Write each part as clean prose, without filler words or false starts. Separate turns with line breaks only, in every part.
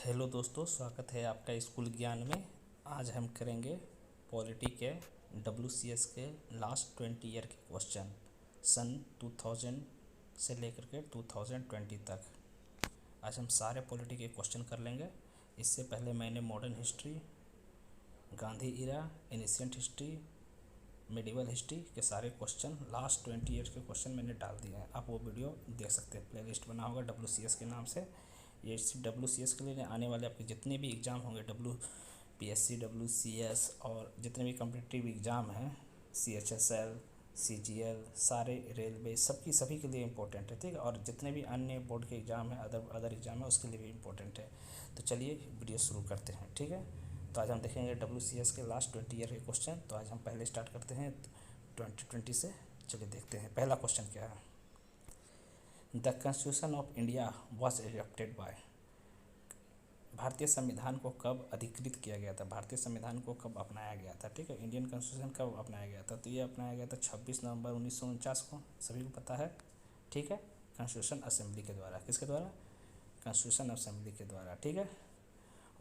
Hello दोस्तों, स्वागत है आपका स्कूल ज्ञान में। आज हम करेंगे पॉलिटी के WCS के लास्ट 20 ईयर के क्वेश्चन सन 2000 से लेकर के 2020 तक। आज हम सारे पॉलिटी के क्वेश्चन कर लेंगे। इससे पहले मैंने मॉडर्न हिस्ट्री, गांधी इरा, एनिशिएंट हिस्ट्री, मेडिवल हिस्ट्री के सारे क्वेश्चन लास्ट 20 ईयर्स के क्वेश्चन मैंने डाल दिए हैं। आप वो वीडियो देख सकते हैं, प्लेलिस्ट बना होगा WCS के नाम से। ये WCS के लिए आने वाले आपके जितने भी एग्ज़ाम होंगे, WPSC, WCS और जितने भी कॉम्पिटिटिव एग्ज़ाम हैं, CHSL, CGL, सारे रेलवे, सभी के लिए इम्पोर्टेंट है, ठीक है। और जितने भी अन्य बोर्ड के एग्ज़ाम हैं, अदर एग्ज़ाम है, उसके लिए भी इम्पोर्टेंट है। तो चलिए वीडियो शुरू करते हैं, ठीक है। तो आज हम देखेंगे WCS के लास्ट 20 ईयर के क्वेश्चन। तो आज हम पहले स्टार्ट करते हैं 2020 से। चलिए देखते हैं पहला क्वेश्चन क्या है। The constitution of India was adopted by. भारतीय संविधान को कब अधिकृत किया गया था, भारतीय संविधान को कब अपनाया गया था, ठीक है। इंडियन कॉन्स्टिट्यूशन कब अपनाया गया था, तो ये अपनाया गया था 26 नवंबर 1949 को, सभी को पता है, ठीक है। कॉन्स्टिट्यूशन असेंबली के द्वारा, किसके द्वारा, कॉन्स्टिट्यूशन असेंबली के द्वारा, ठीक है।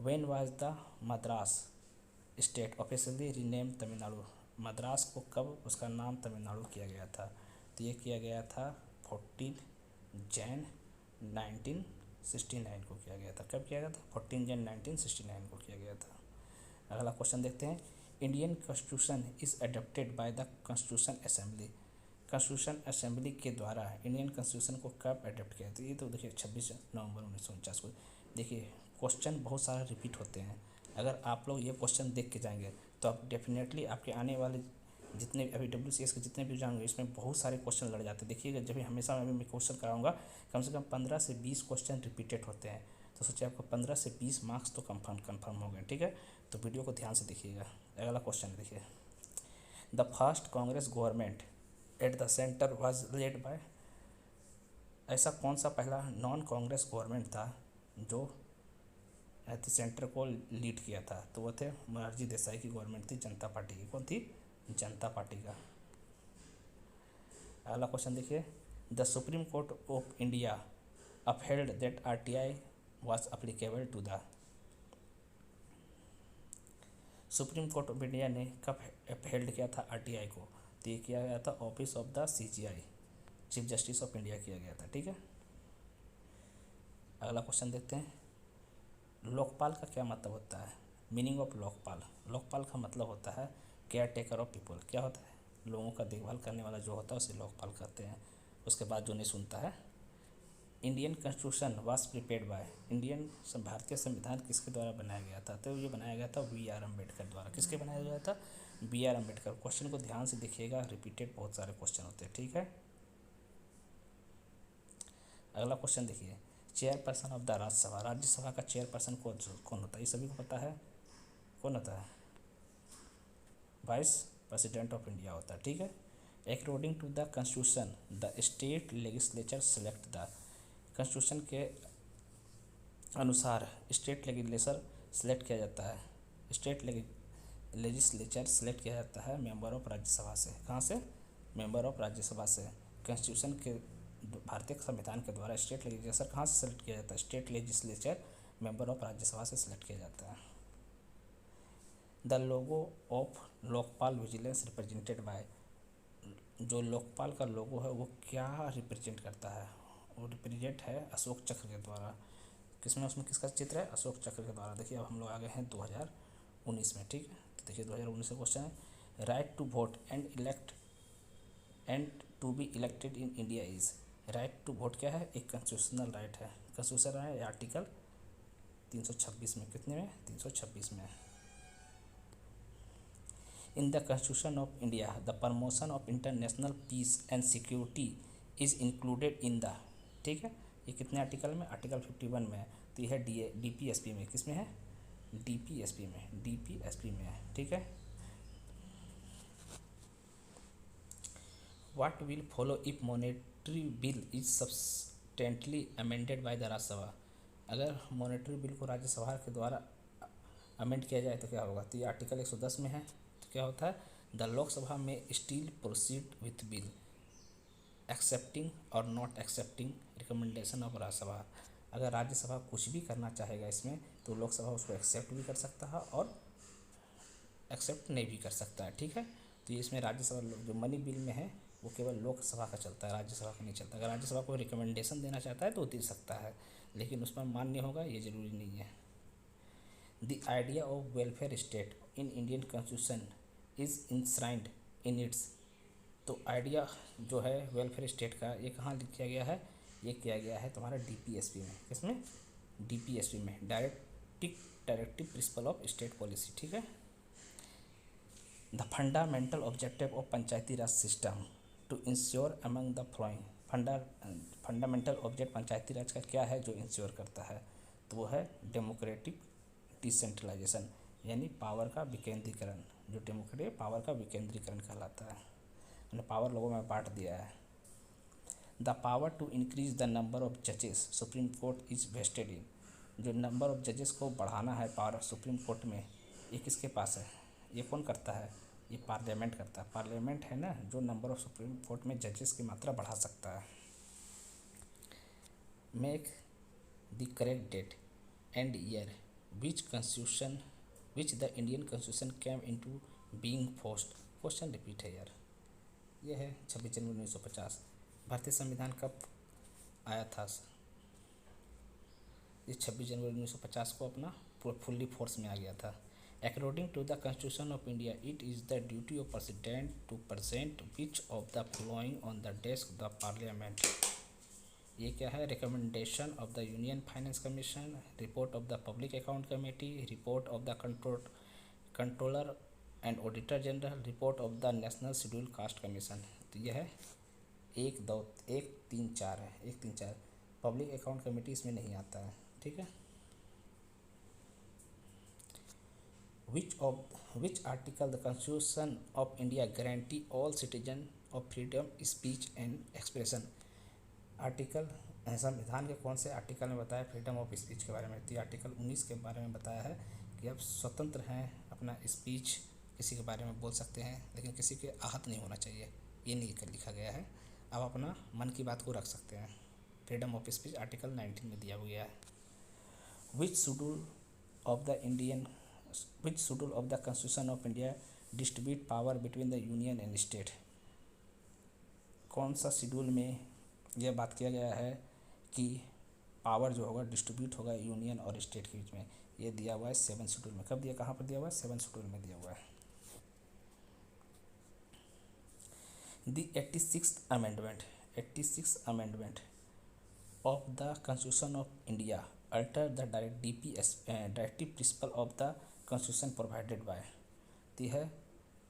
When was the Madras state officially rename Tamil Nadu. Madras को कब उसका नाम तमिलनाडु किया गया था, तो ये किया गया था 14 जैन 1969 को किया गया था। कब किया गया था, 14 जैन 1969 को किया गया था। अगला क्वेश्चन देखते हैं। Indian constitution is adopted by the constitution assembly. Constitution assembly के द्वारा इंडियन कॉन्स्टिट्यूशन को कब अडॉप्ट किया था, ये तो देखिए 26 नवंबर 1949 को। देखिए क्वेश्चन बहुत सारे रिपीट होते हैं। अगर आप लोग ये क्वेश्चन देख के जाएंगे तो आप डेफिनेटली आपके आने वाले जितने अभी WCS के जितने भी जाएंगे इसमें बहुत सारे क्वेश्चन लड़ जाते हैं। देखिएगा, जब भी हमेशा मैं क्वेश्चन कराऊंगा कम से कम 15 से 20 क्वेश्चन रिपीटेड होते हैं। तो सोचिए आपको 15 से 20 मार्क्स तो कन्फर्म हो गए, ठीक है। तो वीडियो को ध्यान से देखिएगा। अगला क्वेश्चन देखिए। The first Congress government at the centre was led by. ऐसा कौन सा पहला नॉन कांग्रेस गवर्नमेंट था जो एट द सेंटर को लीड किया था, तो वो थे मोरारजी देसाई की गवर्नमेंट थी, जनता पार्टी की। कौन थी, जनता पार्टी का। अगला क्वेश्चन देखिए। The supreme court of India upheld that RTI was applicable to the. Supreme court of India ने कब अपहेल्ड किया था RTI को, तो ये किया गया था office of the CJI, chief justice of India किया गया था, ठीक है। अगला क्वेश्चन देखते हैं। लोकपाल का क्या मतलब होता है, मीनिंग ऑफ लोकपाल। लोकपाल का मतलब होता है केयर टेकर ऑफ पीपल। क्या होता है, लोगों का देखभाल करने वाला जो होता है उसे लोकपाल कहते हैं। उसके बाद जो नहीं सुनता है। Indian constitution was prepared by. भारतीय संविधान किसके द्वारा बनाया गया था, तो ये बनाया गया था BR अम्बेडकर द्वारा। किसके बनाया गया था, BR अम्बेडकर। क्वेश्चन को ध्यान से देखिएगा, रिपीटेड बहुत सारे क्वेश्चन होते हैं, ठीक है। अगला क्वेश्चन देखिए। Chairperson of the Rajya Sabha. Rajya Sabha का चेयरपर्सन कौन होता है, ये सभी को पता है, कौन होता है, वाइस प्रेसिडेंट ऑफ इंडिया होता है, ठीक है। According to the constitution the state legislature select the. Constitution के अनुसार स्टेट लेजिस्लेचर सेलेक्ट किया जाता है, स्टेट लेजिस्लेचर सेलेक्ट किया जाता है मेंबर ऑफ राज्यसभा से। कहाँ से, मेंबर ऑफ राज्यसभा से। कॉन्स्टिट्यूशन के भारतीय संविधान के द्वारा स्टेट लेजिस्लेचर कहाँ से सेलेक्ट किया जाता है, state legislature member of Rajya Sabha से सेलेक्ट किया जाता है। The logo of Lokpal vigilance represented by. जो लोकपाल का लोगो है वो क्या रिप्रेजेंट करता है, वो रिप्रेजेंट है अशोक चक्र के द्वारा। किसमें, उसमें किसका चित्र है, अशोक चक्र के द्वारा। देखिए अब हम लोग आ गए हैं 2019 में, ठीक है। तो देखिए 2019 का क्वेश्चन है। Right to vote and to be elected in India is. Right to vote क्या है, एक कॉन्स्टिट्यूशनल राइट है। कॉन्स्टिट्यूशनल है आर्टिकल 326 में, कितने में, 326 में। In the constitution of India the promotion of international peace and security is included in the, ठीक है। ये कितने आर्टिकल में, आर्टिकल 51 में है। तो यह है DPSP में, किस में है, DPSP में है, ठीक है। What will follow if monetary bill is substantially amended by the Rajya Sabha. अगर मॉनेटरी बिल को राज्यसभा के द्वारा अमेंड किया जाए तो क्या होगा, तो ये आर्टिकल 110 में है। तो क्या होता है, the Lok Sabha may still proceed with bill accepting और not accepting recommendation of Rajya Sabha. अगर राज्यसभा कुछ भी करना चाहेगा इसमें तो लोकसभा उसको एक्सेप्ट भी कर सकता है और एक्सेप्ट नहीं भी कर सकता है, ठीक है। तो ये इसमें राज्यसभा जो मनी बिल में है वो केवल लोकसभा का चलता है, राज्यसभा का नहीं चलता। अगर राज्यसभा को रिकमेंडेशन देना चाहता है तो दे सकता है, लेकिन उस पर मान्य होगा ये ज़रूरी नहीं है। The idea of welfare state in Indian constitution is enshrined in its. तो आइडिया जो है वेलफेयर स्टेट का ये कहाँ किया गया है, ये किया गया है तुम्हारा डीपीएसपी में। किसमें? डीपीएसपी में, directive principle of state policy, ठीक है। The fundamental objective of panchayati raj system to ensure among the following. Fundamental object panchayati raj का क्या है जो इंश्योर करता है, तो वो है डेमोक्रेटिक डिसेंट्रलाइजेशन, यानी पावर का विकेंद्रीकरण। जो डेमोक्रेटिक पावर का विकेंद्रीकरण कहलाता है, उन्हें पावर लोगों में बांट दिया है। The power to increase the number of जजेस supreme court is vested in. जो नंबर ऑफ जजेस को बढ़ाना है पावर सुप्रीम कोर्ट में, ये किसके पास है, ये कौन करता है, ये पार्लियामेंट करता है। पार्लियामेंट है ना जो नंबर ऑफ सुप्रीम कोर्ट में जजेस की मात्रा बढ़ा सकता है। Make the correct date and year which the Indian constitution came into being forced. Question repeat है यार। ये है 26 जनवरी 1950। भारतीय संविधान कब आया था? ये 26 जनवरी 1950 को अपना फुल्ली फोर्स में आ गया था। According to the Constitution of India, it is the duty of President to present which of the following on the desk of the Parliament। ये क्या है? Recommendation of the union finance commission, report of the public account committee, report of the controller and auditor general, report of the national schedule caste commission. तो यह है 1 3 4 है, 1 3 4। Public account committee इसमें नहीं आता है, ठीक है। Which article the Constitution of India guarantee all citizen of freedom speech and expression। Article संविधान के कौन से आर्टिकल में बताया फ्रीडम ऑफ स्पीच के बारे में? तो आर्टिकल 19 के बारे में बताया है कि आप स्वतंत्र हैं अपना स्पीच किसी के बारे में बोल सकते हैं, लेकिन किसी के आहत नहीं होना चाहिए, ये नहीं लिखा गया है। आप अपना मन की बात को रख सकते हैं। फ्रीडम ऑफ स्पीच आर्टिकल 19 में दिया हुआ है। Which schedule of the constitution of India distribute power between the union and state. कौन सा शेड्यूल में यह बात किया गया है कि पावर जो होगा डिस्ट्रीब्यूट होगा यूनियन और स्टेट के बीच में? ये दिया हुआ है 7 शेड्यूल में। कब दिया, कहाँ पर दिया हुआ है? 7 शेड्यूल में दिया हुआ है। The 86th amendment of the constitution of India alter the directive principle of the constitution provided by. दी है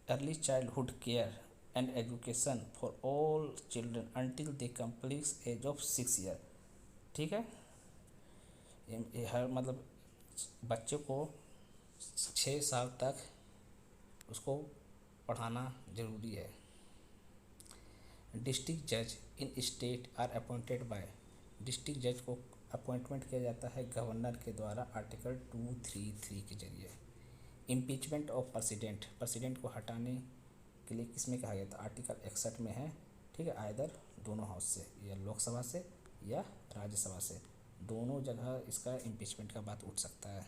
early childhood care and education for all children until they complete age of 6 year, ठीक है। ये हर मतलब बच्चे को 6 साल तक उसको पढ़ाना ज़रूरी है। डिस्ट्रिक्ट जज in state are appointed by. District जज को अपॉइंटमेंट किया जाता है गवर्नर के द्वारा आर्टिकल 233 के जरिए। इम्पीचमेंट ऑफ प्रेसिडेंट को हटाने के लिए किसमें कहा गया था? आर्टिकल 61 में है, ठीक है। आइदर दोनों हाउस से, या लोकसभा से या राज्यसभा से, दोनों जगह इसका इम्पीचमेंट का बात उठ सकता है।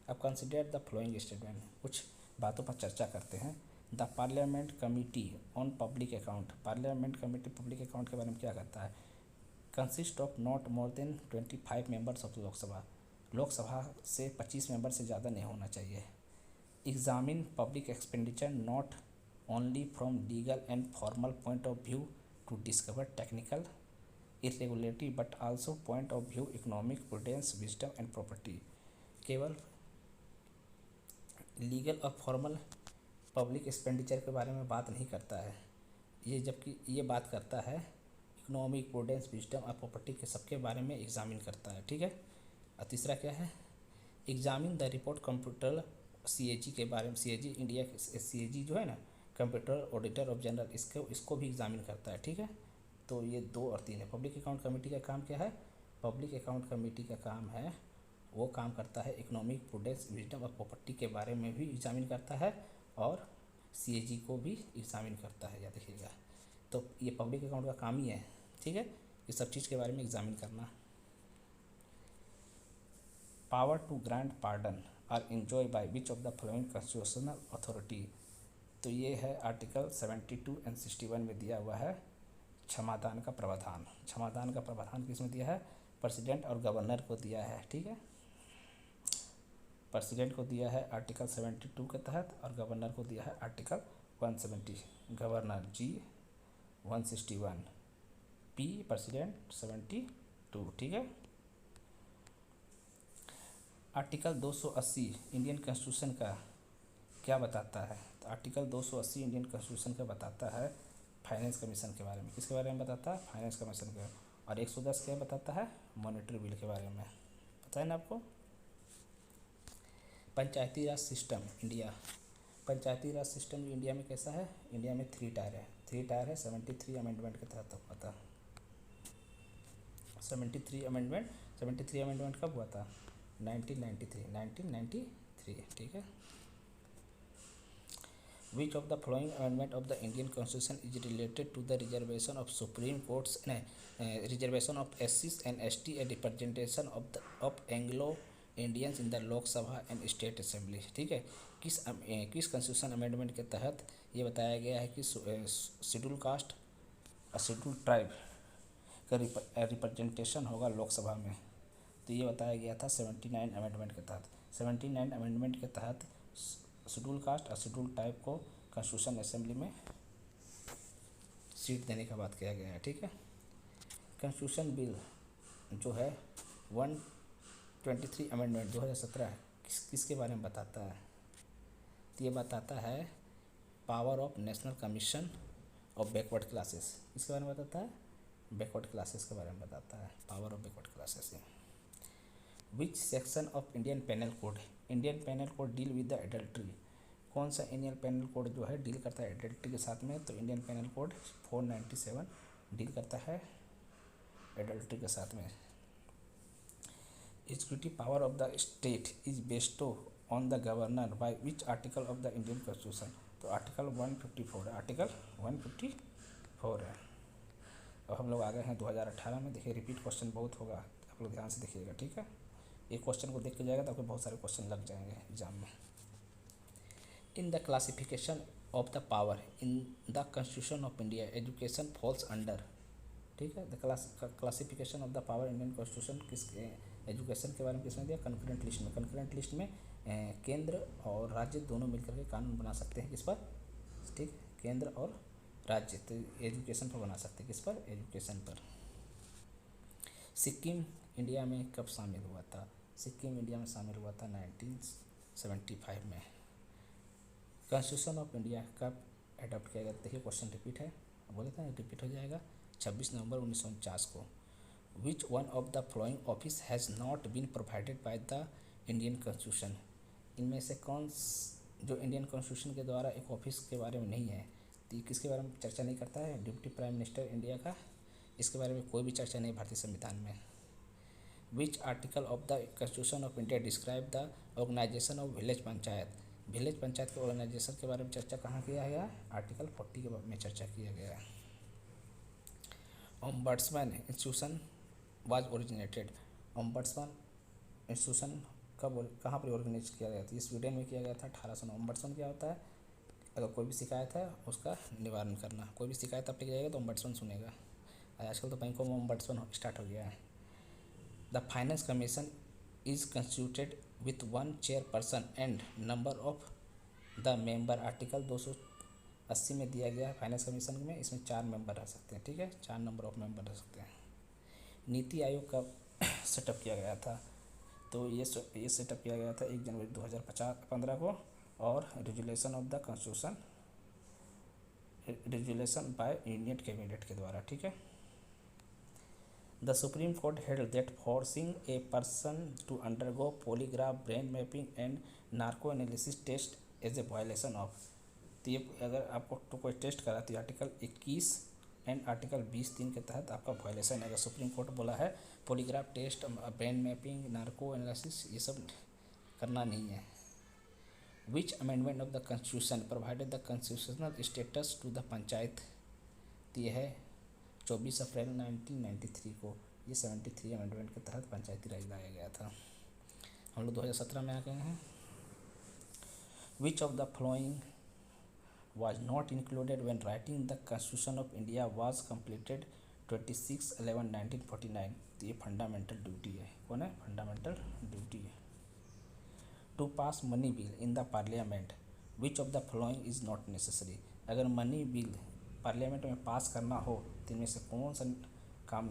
अब कंसिडर द फ्लोइंग स्टेटमेंट, कुछ बातों पर चर्चा करते हैं। The parliament committee on public account. Parliament committee public account के बारे में क्या करता है? Consist of not more than 25 members of Lok Sabha. Lok Sabha से 25 मेंबर से ज़्यादा नहीं होना चाहिए। Examine public expenditure not only from legal and formal point of view to discover technical irregularity but also point of view economic prudence wisdom and property. केवल legal और formal public expenditure के बारे में बात नहीं करता है ये, जबकि ये बात करता है इकोनॉमिक प्रूडेंस विजडम और प्रॉपर्टी के सबके बारे में एग्जामिन करता है, ठीक है। और तीसरा क्या है? Examine the report computer CAG के बारे में। सीएजी इंडिया सीएजी जो है ना, कंप्यूटर ऑडिटर ऑफ जनरल, इसको भी एग्जामिन करता है, ठीक है। तो ये 2 और 3 है। पब्लिक अकाउंट कमेटी का काम क्या है? पब्लिक अकाउंट कमेटी का काम है, वो काम करता है इकोनॉमिक प्रूडेंस विजडम और प्रॉपर्टी के बारे में भी एग्जामिन करता है, और सीएजी को भी एग्जामिन करता है, याद रखिएगा। तो ये पब्लिक अकाउंट का काम ही है, ठीक है। ये सब चीज़ के बारे में एग्जामिन करना। Power to grant pardon are enjoy by which of the following constitutional authority. तो ये है आर्टिकल 72 एंड 61 में दिया हुआ है क्षमादान का प्रावधान। क्षमादान का प्रावधान किस में दिया है? प्रेसिडेंट और गवर्नर को दिया है। ठीक है, प्रेसिडेंट को दिया है आर्टिकल 72 के तहत और गवर्नर को दिया है article 170। Governor G 161, P president 72। ठीक है, आर्टिकल 280 इंडियन कॉन्स्टिट्यूशन का क्या बताता है? तो आर्टिकल 280 इंडियन कॉन्स्टिट्यूशन का बताता है फाइनेंस कमीशन के बारे में। किसके बारे में बताता है? फाइनेंस कमीशन के। और 110 क्या बताता है? मॉनेटरी बिल के बारे में। पता है ना आपको? पंचायती राज सिस्टम इंडिया, पंचायती राज सिस्टम इंडिया में कैसा है? इंडिया में 3 टायर है। 3 टायर है 73 अमेंडमेंट के तहत हुआ था। 73 अमेंडमेंट कब हुआ था? 1993। ठीक है। Which of the following amendment of the Indian Constitution is related to the reservation of Supreme Court's reservation of SCs and ST and representation of Anglo Indians in the Lok Sabha and State Assembly? ठीक है, किस constitution amendment के तहत ये बताया गया है कि शेड्यूल कास्ट और शेड्यूल ट्राइब का रिप्रेजेंटेशन होगा लोकसभा में? तो ये बताया गया था 79 अमेंडमेंट के तहत। 79 अमेंडमेंट के तहत शेड्यूल कास्ट और शेड्यूल टाइप को कॉन्स्टिट्यूशन असेंबली में सीट देने का बात किया गया है। ठीक है, कॉन्स्टिट्यूशन बिल जो है 123 अमेंडमेंट 2017 किसके बारे में बताता है? तो ये बताता है power of national commission of backward classes. इसके बारे में बताता है? बैकवर्ड क्लासेस के बारे में बताता है, power of backward classes. Which section of Indian penal code, Indian penal code deal with the adultery? कौन सा इंडियन पेनल कोड जो है डील करता है एडल्ट्री के साथ में? तो इंडियन पेनल कोड 497 डील करता है एडल्ट्री के साथ में। Executive power of the state is Bairstow on the governor by which article of the Indian constitution? तो आर्टिकल 154 है, आर्टिकल 154 है। अब हम लोग आ गए हैं 2018 में। देखिए रिपीट क्वेश्चन बहुत होगा, आप लोग ध्यान से देखिएगा। ठीक है, एक क्वेश्चन को देख के जाएगा तो आपको बहुत सारे क्वेश्चन लग जाएंगे एग्जाम में। In the classification of the power in the constitution of India education falls under. ठीक है, the classification of the power Indian constitution किस एजुकेशन के बारे में किसमें दिया? कंकरेंट लिस्ट में। कंकरेंट लिस्ट में केंद्र और राज्य दोनों मिलकर के कानून बना सकते हैं। किस पर? ठीक, केंद्र और राज्य तो एजुकेशन पर बना सकते हैं। किस पर? एजुकेशन पर। सिक्किम इंडिया में कब शामिल हुआ था? सिक्किम इंडिया में शामिल हुआ था 1975 में। कॉन्स्टिट्यूशन ऑफ इंडिया कब अडॉप्ट किया गया? देखिए क्वेश्चन रिपीट है, बोले थे रिपीट हो जाएगा। 26 नवंबर 1949 को। Which one of the following office has not been provided by the Indian constitution? इनमें से कौन जो इंडियन कॉन्स्टिट्यूशन के द्वारा एक ऑफिस के बारे में नहीं है? तो ये किसके बारे में चर्चा नहीं करता है? डिप्टी प्राइम मिनिस्टर इंडिया का, इसके बारे में कोई भी चर्चा नहीं भारतीय संविधान में। Which article of the constitution of India describe the organisation of village panchayat? Village panchayat के ऑर्गेनाइजेशन के बारे में चर्चा कहाँ किया गया है? आर्टिकल 40 के में चर्चा किया गया है। Ombudsman institution was originated. Ombudsman institution कहाँ पर ऑर्गेनाइज किया गया था? ये स्वीडन में किया गया था 1809। ओम्बड्समैन क्या होता है? अगर कोई भी शिकायत है उसका निवारण करना। कोई भी शिकायत आप लेके जाएगा तो ओम्बड्समैन सुनेगा। आजकल तो बैंकों में ओम्बड्समैन स्टार्ट हो गया है। The finance commission is constituted with 1 chairperson and number of the member. Article 280 में दिया गया है फाइनेंस कमीशन में, इसमें 4 मेंबर रह सकते हैं। ठीक है, 4 नंबर ऑफ मेंबर रह सकते हैं। नीति आयोग का सेटअप किया गया था? तो ये सेटअप किया गया था 1 जनवरी 2015 को। और resolution of the constitution, resolution by union cabinet के द्वारा। ठीक है, the supreme court held that forcing a person to undergo polygraph, brain mapping and narco analysis test as a violation of. तो ये अगर आपको तो कोई टेस्ट करा तो आर्टिकल 21 एंड आर्टिकल 20(3) के तहत आपका वायलेशन है। अगर सुप्रीम कोर्ट बोला है polygraph test, brain mapping, narco analysis ये सब करना नहीं है। Which amendment of the constitution provided the constitutional status to the panchayat? तो यह है 24 अप्रैल 1993 को ये 73 अमेंडमेंट के तहत पंचायती राज लाया गया था। हम लोग 2017 में आ गए हैं। Which of the following was not included when writing the Constitution of India was completed 26/11/1949। तो ये फंडामेंटल ड्यूटी है। कौन है? फंडामेंटल ड्यूटी है। To pass money bill in the parliament which of the following is not necessary. अगर money bill parliament में pass करना हो तो इनमें से कौन सा काम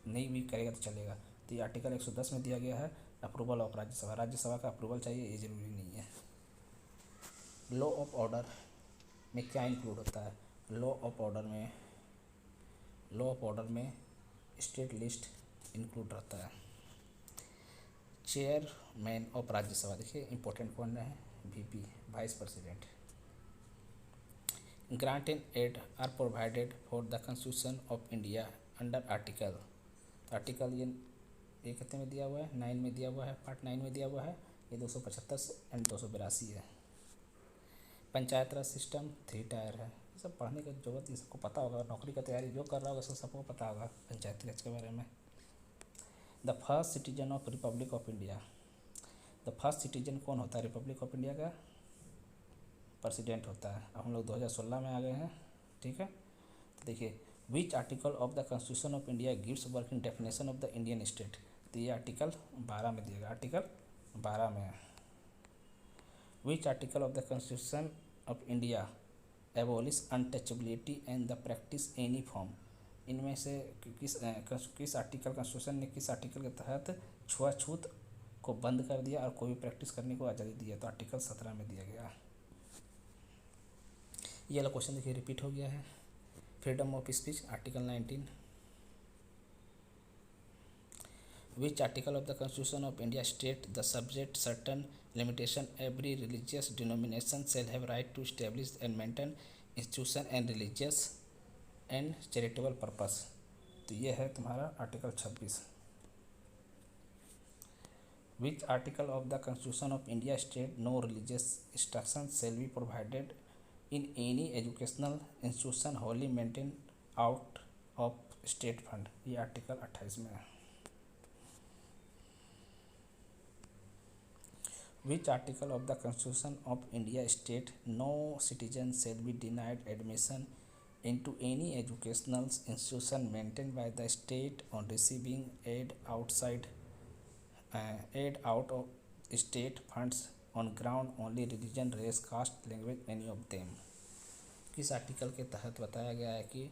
नहीं भी करेगा तो चलेगा। तो ये आर्टिकल 110 में दिया गया है, अप्रूवल ऑफ राज्यसभा। राज्यसभा का अप्रूवल चाहिए, ये जरूरी नहीं है। लॉ ऑफ ऑर्डर में क्या इंक्लूड होता है? लॉ ऑफ ऑर्डर में स्टेट लिस्ट इंक्लूड रहता है। चेयरमैन ऑफ राज्यसभा, देखिए इंपॉर्टेंट कौन है? VP, vice president. Grant and aid are provided for the constitution of India under article ये कितने में दिया हुआ है? 9 में दिया हुआ है, पार्ट 9 में दिया हुआ है। ये 275 एंड 282 है। पंचायत राज सिस्टम 3 टायर है। ये सब पढ़ने की जरूरत, ये सबको पता होगा। नौकरी का तैयारी जो कर रहा होगा सबको पता होगा पंचायती राज के बारे में। The first citizen of Republic of India. The first citizen कौन होता है रिपब्लिक ऑफ इंडिया का? प्रेसिडेंट होता है। अब हम लोग 2016 में आ गए हैं, ठीक है। तो देखिए, विच article of the constitution of India gives working definition of the Indian state. तो ये आर्टिकल 12 में दिएगा, आर्टिकल 12 में। Which article of the constitution of India abolish untouchability and the practice any form. इनमें से किस आर्टिकल, कॉन्स्टिट्यूशन ने किस article के तहत छुआछूत को बंद कर दिया और कोई भी प्रैक्टिस करने को आज़ादी दिया? तो आर्टिकल 17 में दिया गया। ये वाला क्वेश्चन देखिए रिपीट हो गया है। Freedom of speech article 19। Which article of the Constitution of India state the subject certain limitation every religious denomination shall have right to establish and maintain institution and religious and charitable purpose। तो ये है तुम्हारा article 26। Which article of the Constitution of India state no religious instruction shall be provided in any educational institution wholly maintained out of state fund। ये article 28 में है। Which article of the Constitution of India state no citizen shall be denied admission into any educational institution maintained by the state on receiving aid out of state funds on ground only religion, race, caste, language, any of them। किस article के तहत बताया गया है कि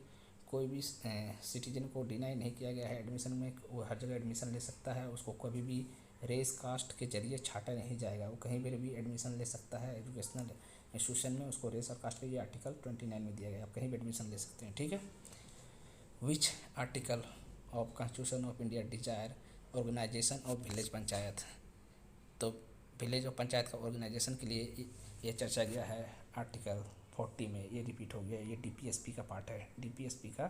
कोई भी citizen को डिनाई नहीं किया गया है एडमिशन में, वो हर जगह एडमिशन ले सकता है। उसको कभी भी रेस कास्ट के जरिए छाटा नहीं जाएगा, वो कहीं पर भी एडमिशन ले सकता है एजुकेशनल इंस्टीट्यूशन में। उसको रेस और कास्ट के, ये आर्टिकल 29 में दिया गया, आप कहीं भी एडमिशन ले सकते हैं, ठीक है। Which article of constitution of India desire organisation of village panchayat. तो विलेज और पंचायत का ऑर्गेनाइजेशन के लिए ये चर्चा गया है आर्टिकल 40 में। ये रिपीट हो गया, ये डीपीएसपी का पार्ट है, डीपीएसपी का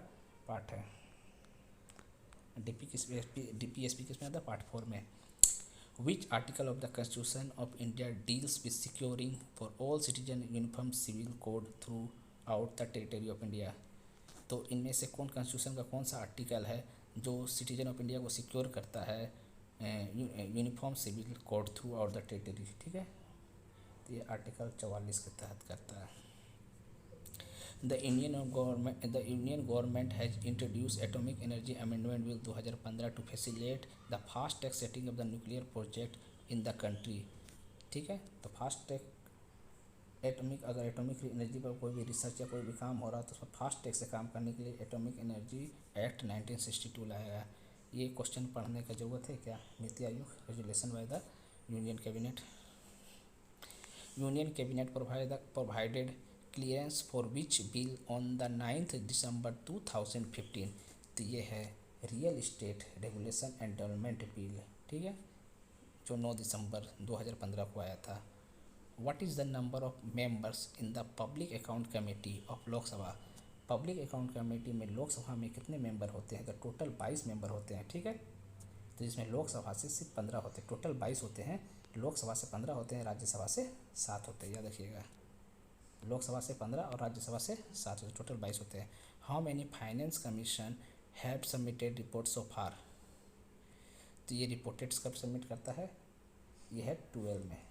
पार्ट है। डीपीएसपी किसमें आता है? पार्ट 4 में। Which article of the Constitution of India deals with securing for all citizens uniform civil code throughout the territory of India। तो इनमें से कौन कॉन्स्टिट्यूशन का कौन सा आर्टिकल है जो सिटीजन ऑफ इंडिया को सिक्योर करता है uniform civil code throughout the territory, ठीक है। तो ये आर्टिकल 44 के तहत करता है। The Indian government has introduced Atomic Energy Amendment Bill 2015 to facilitate the fast track setting of the nuclear project in the country, ठीक है। तो फास्ट ट्रैक अगर एटॉमिक एनर्जी पर कोई भी रिसर्च या कोई भी काम हो रहा है तो उसमें फास्ट ट्रैक से काम करने के लिए एटॉमिक एनर्जी एक्ट 1962 लाया गया। ये क्वेश्चन पढ़ने की ज़रूरत है क्या? NITI Aayog resolution by the union cabinet provided clearance for which bill on the 9th December 2015। तो ये है real estate regulation and development bill, ठीक है, जो 9 दिसंबर 2015 को आया था। What is the number of members in the public account committee of Lok Sabha. Public account committee में लोकसभा में कितने मेंबर होते हैं? तो टोटल 22 मेंबर होते हैं, ठीक है। तो इसमें लोकसभा से सिर्फ 15 होते हैं, टोटल 22 होते हैं। लोकसभा से 15 होते हैं, राज्यसभा से 7 होते हैं, याद रखिएगा। लोकसभा से 15 और राज्यसभा से 7 होते हैं, टोटल 22 होते हैं। How many finance commission have submitted report so far. तो ये रिपोर्टेड कब सबमिट करता है, ये है 12 में।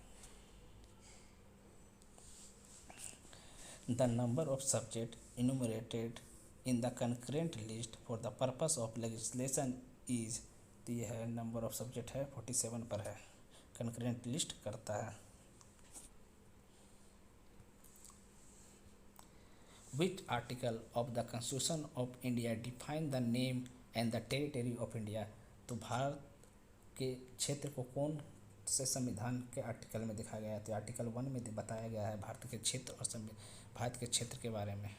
The number of subject enumerated in the concurrent list for the purpose of legislation is. तो ये है नंबर ऑफ सब्जेक्ट है 47 पर है, कंकरेंट लिस्ट करता है। Which article of the constitution of India define the name and the territory of India. तो भारत के क्षेत्र को कौन से संविधान के आर्टिकल में दिखाया गया है, तो आर्टिकल 1 में बताया गया है भारत के क्षेत्र और भारत के क्षेत्र के बारे में।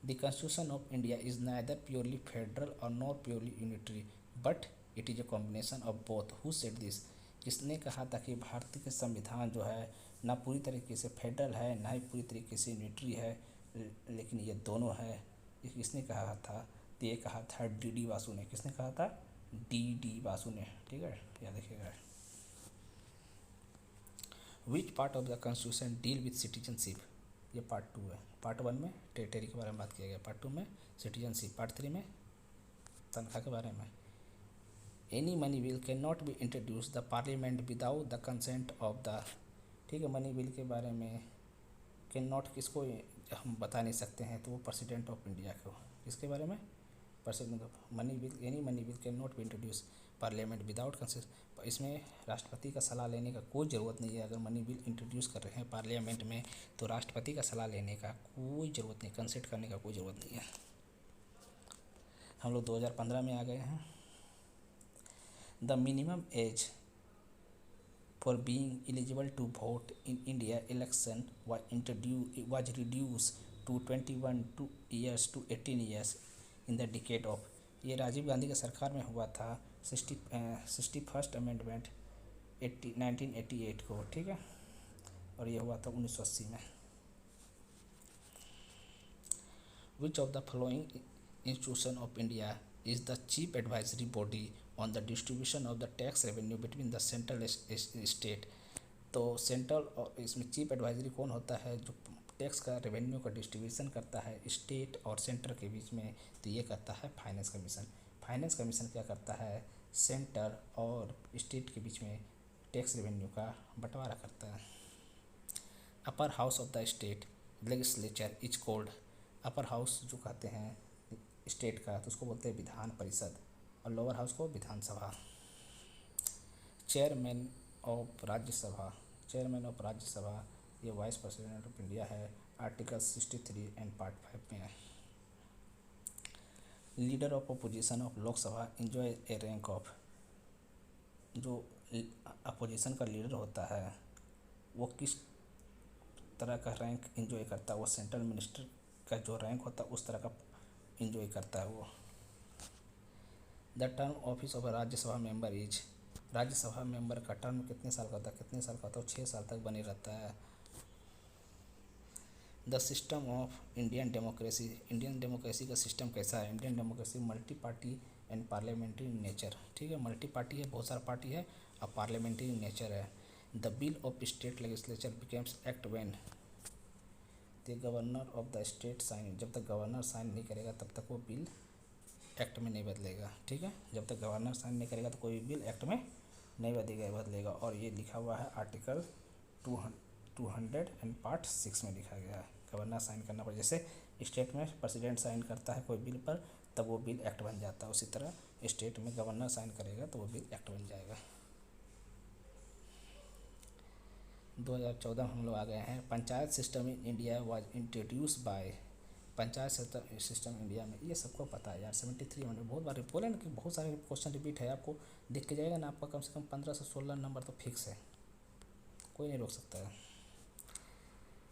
The constitution of India is neither purely federal और nor purely unitary but it is a combination of both. Who said this. किसने कहा था कि भारत के संविधान जो है ना पूरी तरीके से फेडरल है ना ही पूरी तरीके से यूनिटरी है, लेकिन ये दोनों है। ये किसने कहा था, तो ये कहा था डी वासु ने। किसने कहा था, डी वासु ने। ठीक है, याद रखिएगा। विच part of the constitution deal with citizenship. ये पार्ट 2 है। पार्ट 1 में टेरिटरी के बारे में बात किया गया, पार्ट 2 में सिटीजनशिप, पार्ट 3 में तनख्वाह के बारे में। Any money bill can not be introduce the parliament without the consent of the. ठीक है, मनी बिल के बारे में कैन नॉट किसको हम बता नहीं सकते हैं, तो वो प्रेसिडेंट ऑफ इंडिया को। किसके बारे में, president of money bill. Any money bill can not be introduce parliament without consent. इसमें राष्ट्रपति का सलाह लेने का कोई ज़रूरत नहीं है। अगर मनी बिल इंट्रोड्यूस कर रहे हैं पार्लियामेंट में तो राष्ट्रपति का सलाह लेने का कोई ज़रूरत नहीं, कंसेंट करने का कोई ज़रूरत नहीं है। हम लोग 2015 में आ गए हैं। The minimum age for being eligible to vote in India election was reduced to 21 years to 18 years in the decade of. ये राजीव गांधी के सरकार में हुआ था 61st अमेंडमेंट 1988 को। ठीक है, और ये हुआ था 1980 में। Which of the following institution of India is the chief advisory body on the distribution of the tax revenue between the central state. तो सेंट्रल और इसमें चीफ एडवाइजरी कौन होता है, जो टैक्स का रेवेन्यू का डिस्ट्रीब्यूशन करता है स्टेट और सेंटर के बीच में, तो ये करता है फाइनेंस कमीशन। फाइनेंस कमीशन क्या करता है, सेंटर और स्टेट के बीच में टैक्स रेवेन्यू का बंटवारा करता है। Upper house of the state legislature is called. Upper house जो कहते हैं स्टेट का, तो उसको बोलते हैं विधान परिषद, और लोअर हाउस को विधानसभा। Chairman of Rajya Sabha, chairman of Rajya Sabha ये वाइस प्रेसिडेंट ऑफ इंडिया है, आर्टिकल 63 एंड पार्ट 5 में है। Leader of opposition of Lok Sabha enjoy a rank of. जो अपोजिशन का लीडर होता है वो किस तरह का रैंक इंजॉय करता है, वो सेंट्रल मिनिस्टर का जो रैंक होता है उस तरह का इंजॉय करता है वो। The term office of Rajya Sabha member is. Rajya Sabha member का टर्म कितने साल का होता है, कितने साल का होता है, 6 साल तक बने रहता है। The system of Indian democracy, Indian democracy का सिस्टम कैसा है। Indian democracy multi party and parliamentary nature. ठीक है, मल्टी पार्टी है, बहुत सारा पार्टी है, और पार्लियामेंट्री नेचर है। The bill of state legislature becomes act when the governor of the state sign. जब तक गवर्नर साइन नहीं करेगा तब तक वो बिल एक्ट में नहीं बदलेगा। ठीक है, जब तक गवर्नर साइन नहीं करेगा तो कोई बिल एक्ट में नहीं बदलेगा। और ये लिखा हुआ है आर्टिकल 200 एंड पार्ट 6 में लिखा गया है, गवर्नर साइन करना पड़ेगा। जैसे स्टेट में प्रेसिडेंट साइन करता है कोई बिल पर तब वो बिल एक्ट बन जाता है, उसी तरह स्टेट में गवर्नर साइन करेगा तो वो बिल एक्ट बन जाएगा। 2014 हम लोग आ गए हैं। Panchayat system in India was introduce by. Panchayat system India में, ये सबको पता है यार, 73 में बहुत बार बोले ना कि बहुत सारे क्वेश्चन रिपीट है। आपको दिख के जाएगा ना, आपका कम से कम 15 से 16 नंबर तो फिक्स है, कोई नहीं रोक सकता है।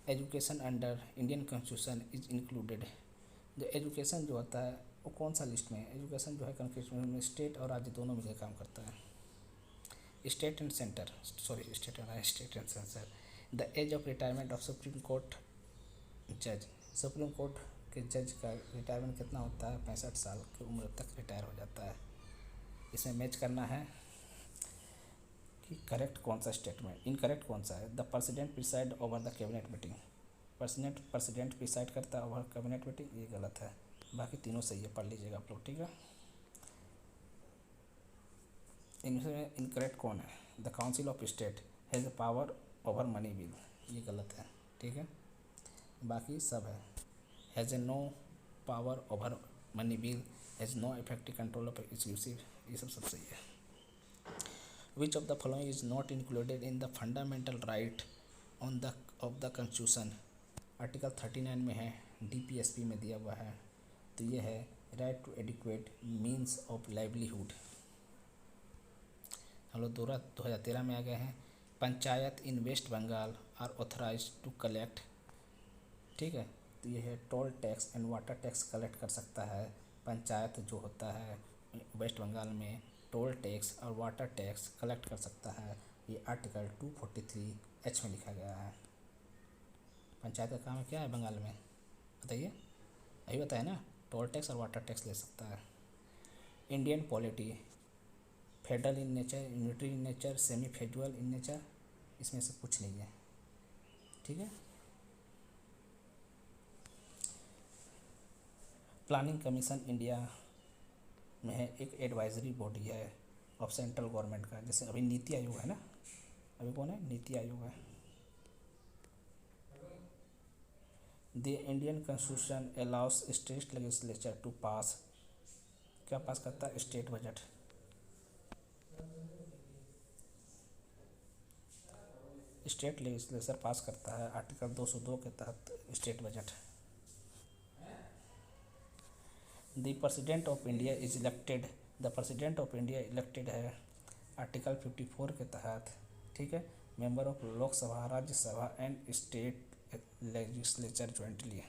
Education under Indian constitution is included. जो एजुकेशन जो होता है वो कौन सा लिस्ट में है, एजुकेशन जो है कॉन्स्टिट्यूशन में स्टेट और राज्य दोनों मिलकर काम करता है। State and centre, sorry state and centre. The age of retirement of supreme Court जज। सुप्रीम कोर्ट के जज का रिटायरमेंट कितना होता है, 65 साल की उम्र तक रिटायर हो जाता है। इसमें मैच करना है कि करेक्ट कौन सा स्टेटमेंट, इनकरेक्ट कौन सा है। The president preside over the cabinet meeting. President decide करता है ओवर कैबिनेट मीटिंग, ये गलत है। बाकी तीनों सही है, पढ़ लीजिएगा आप लोग, ठीक है। इनमें इनकरेक्ट कौन है? The council of state has power over money bill, ये गलत है, ठीक है। बाकी सब है। Has a no power over money bill, has no effective control of exclusive, ये सब सही है। Which of the following is not included in the fundamental right on the of the constitution? Article 39 में है, DPSP में दिया हुआ है, तो ये है right to adequate means of livelihood. हम लोग 2013 में आ गए हैं। Panchayat in waste Bengal are authorise to collect, ठीक है, तो ये है toll tax and water tax collect कर सकता है पंचायत जो होता है वेस्ट बंगाल में, टोल टैक्स और वाटर टैक्स कलेक्ट कर सकता है। ये आर्टिकल 243H में लिखा गया है। पंचायत का काम क्या है बंगाल में, बताइए, अभी बताया ना, टोल टैक्स और वाटर टैक्स ले सकता है। Indian polity federal in nature, unitary in nature, semi federal in nature, इसमें से कुछ नहीं है, ठीक है। प्लानिंग कमीशन इंडिया में है, एक एडवाइजरी बॉडी है ऑफ सेंट्रल गवर्नमेंट का, जैसे अभी नीति आयोग है ना, अभी कौन है, नीति आयोग है। The Indian constitution allows state legislature to pass, क्या पास करता है, state budget. State legislature pass करता है आर्टिकल 202 के तहत state budget. The president of India is elected, the president of India elected है आर्टिकल 54 के तहत, ठीक है, member of Lok Sabha, Rajya Sabha and state legislature jointly.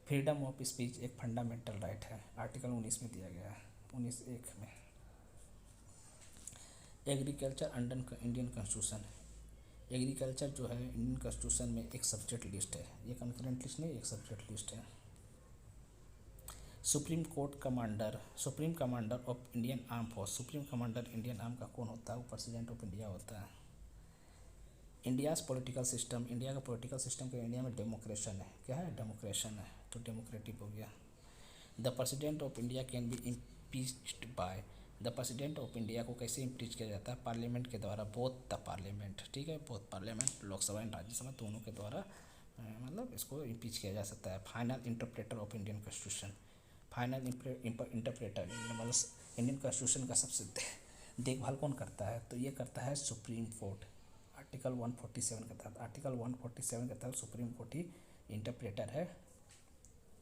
Freedom of speech एक फंडामेंटल राइट है, आर्टिकल 19 में दिया गया है, 19(1) में। Agriculture under Indian constitution, agriculture जो है इंडियन कॉन्स्टिट्यूशन में एक सब्जेक्ट लिस्ट है, ये कंकरेंट लिस्ट नहीं, एक सब्जेक्ट लिस्ट है। Supreme commander of Indian arm force, supreme commander Indian arm का कौन होता है, वो प्रेसिडेंट ऑफ इंडिया होता है। इंडियाज़ पॉलिटिकल सिस्टम, इंडिया का पॉलिटिकल सिस्टम के इंडिया में डेमोक्रेशन है, क्या है, डेमोक्रेशन है, तो डेमोक्रेटिक हो गया। The president of India can be impeached by, the president of India को कैसे इम्पीच किया जाता है, पार्लियामेंट के द्वारा, बोथ द पार्लियामेंट, ठीक है, both parliament, Lok Sabha and Rajya Sabha दोनों के द्वारा मतलब इसको इम्पीच किया जा सकता है। Final interpreter of Indian constitution, final interpreter मतलब इंडियन कॉन्स्टिट्यूशन का सबसे देखभाल कौन करता है, तो ये करता है सुप्रीम कोर्ट, आर्टिकल 147 के तहत, आर्टिकल 147 के तहत सुप्रीम कोर्ट ही इंटरप्रेटर है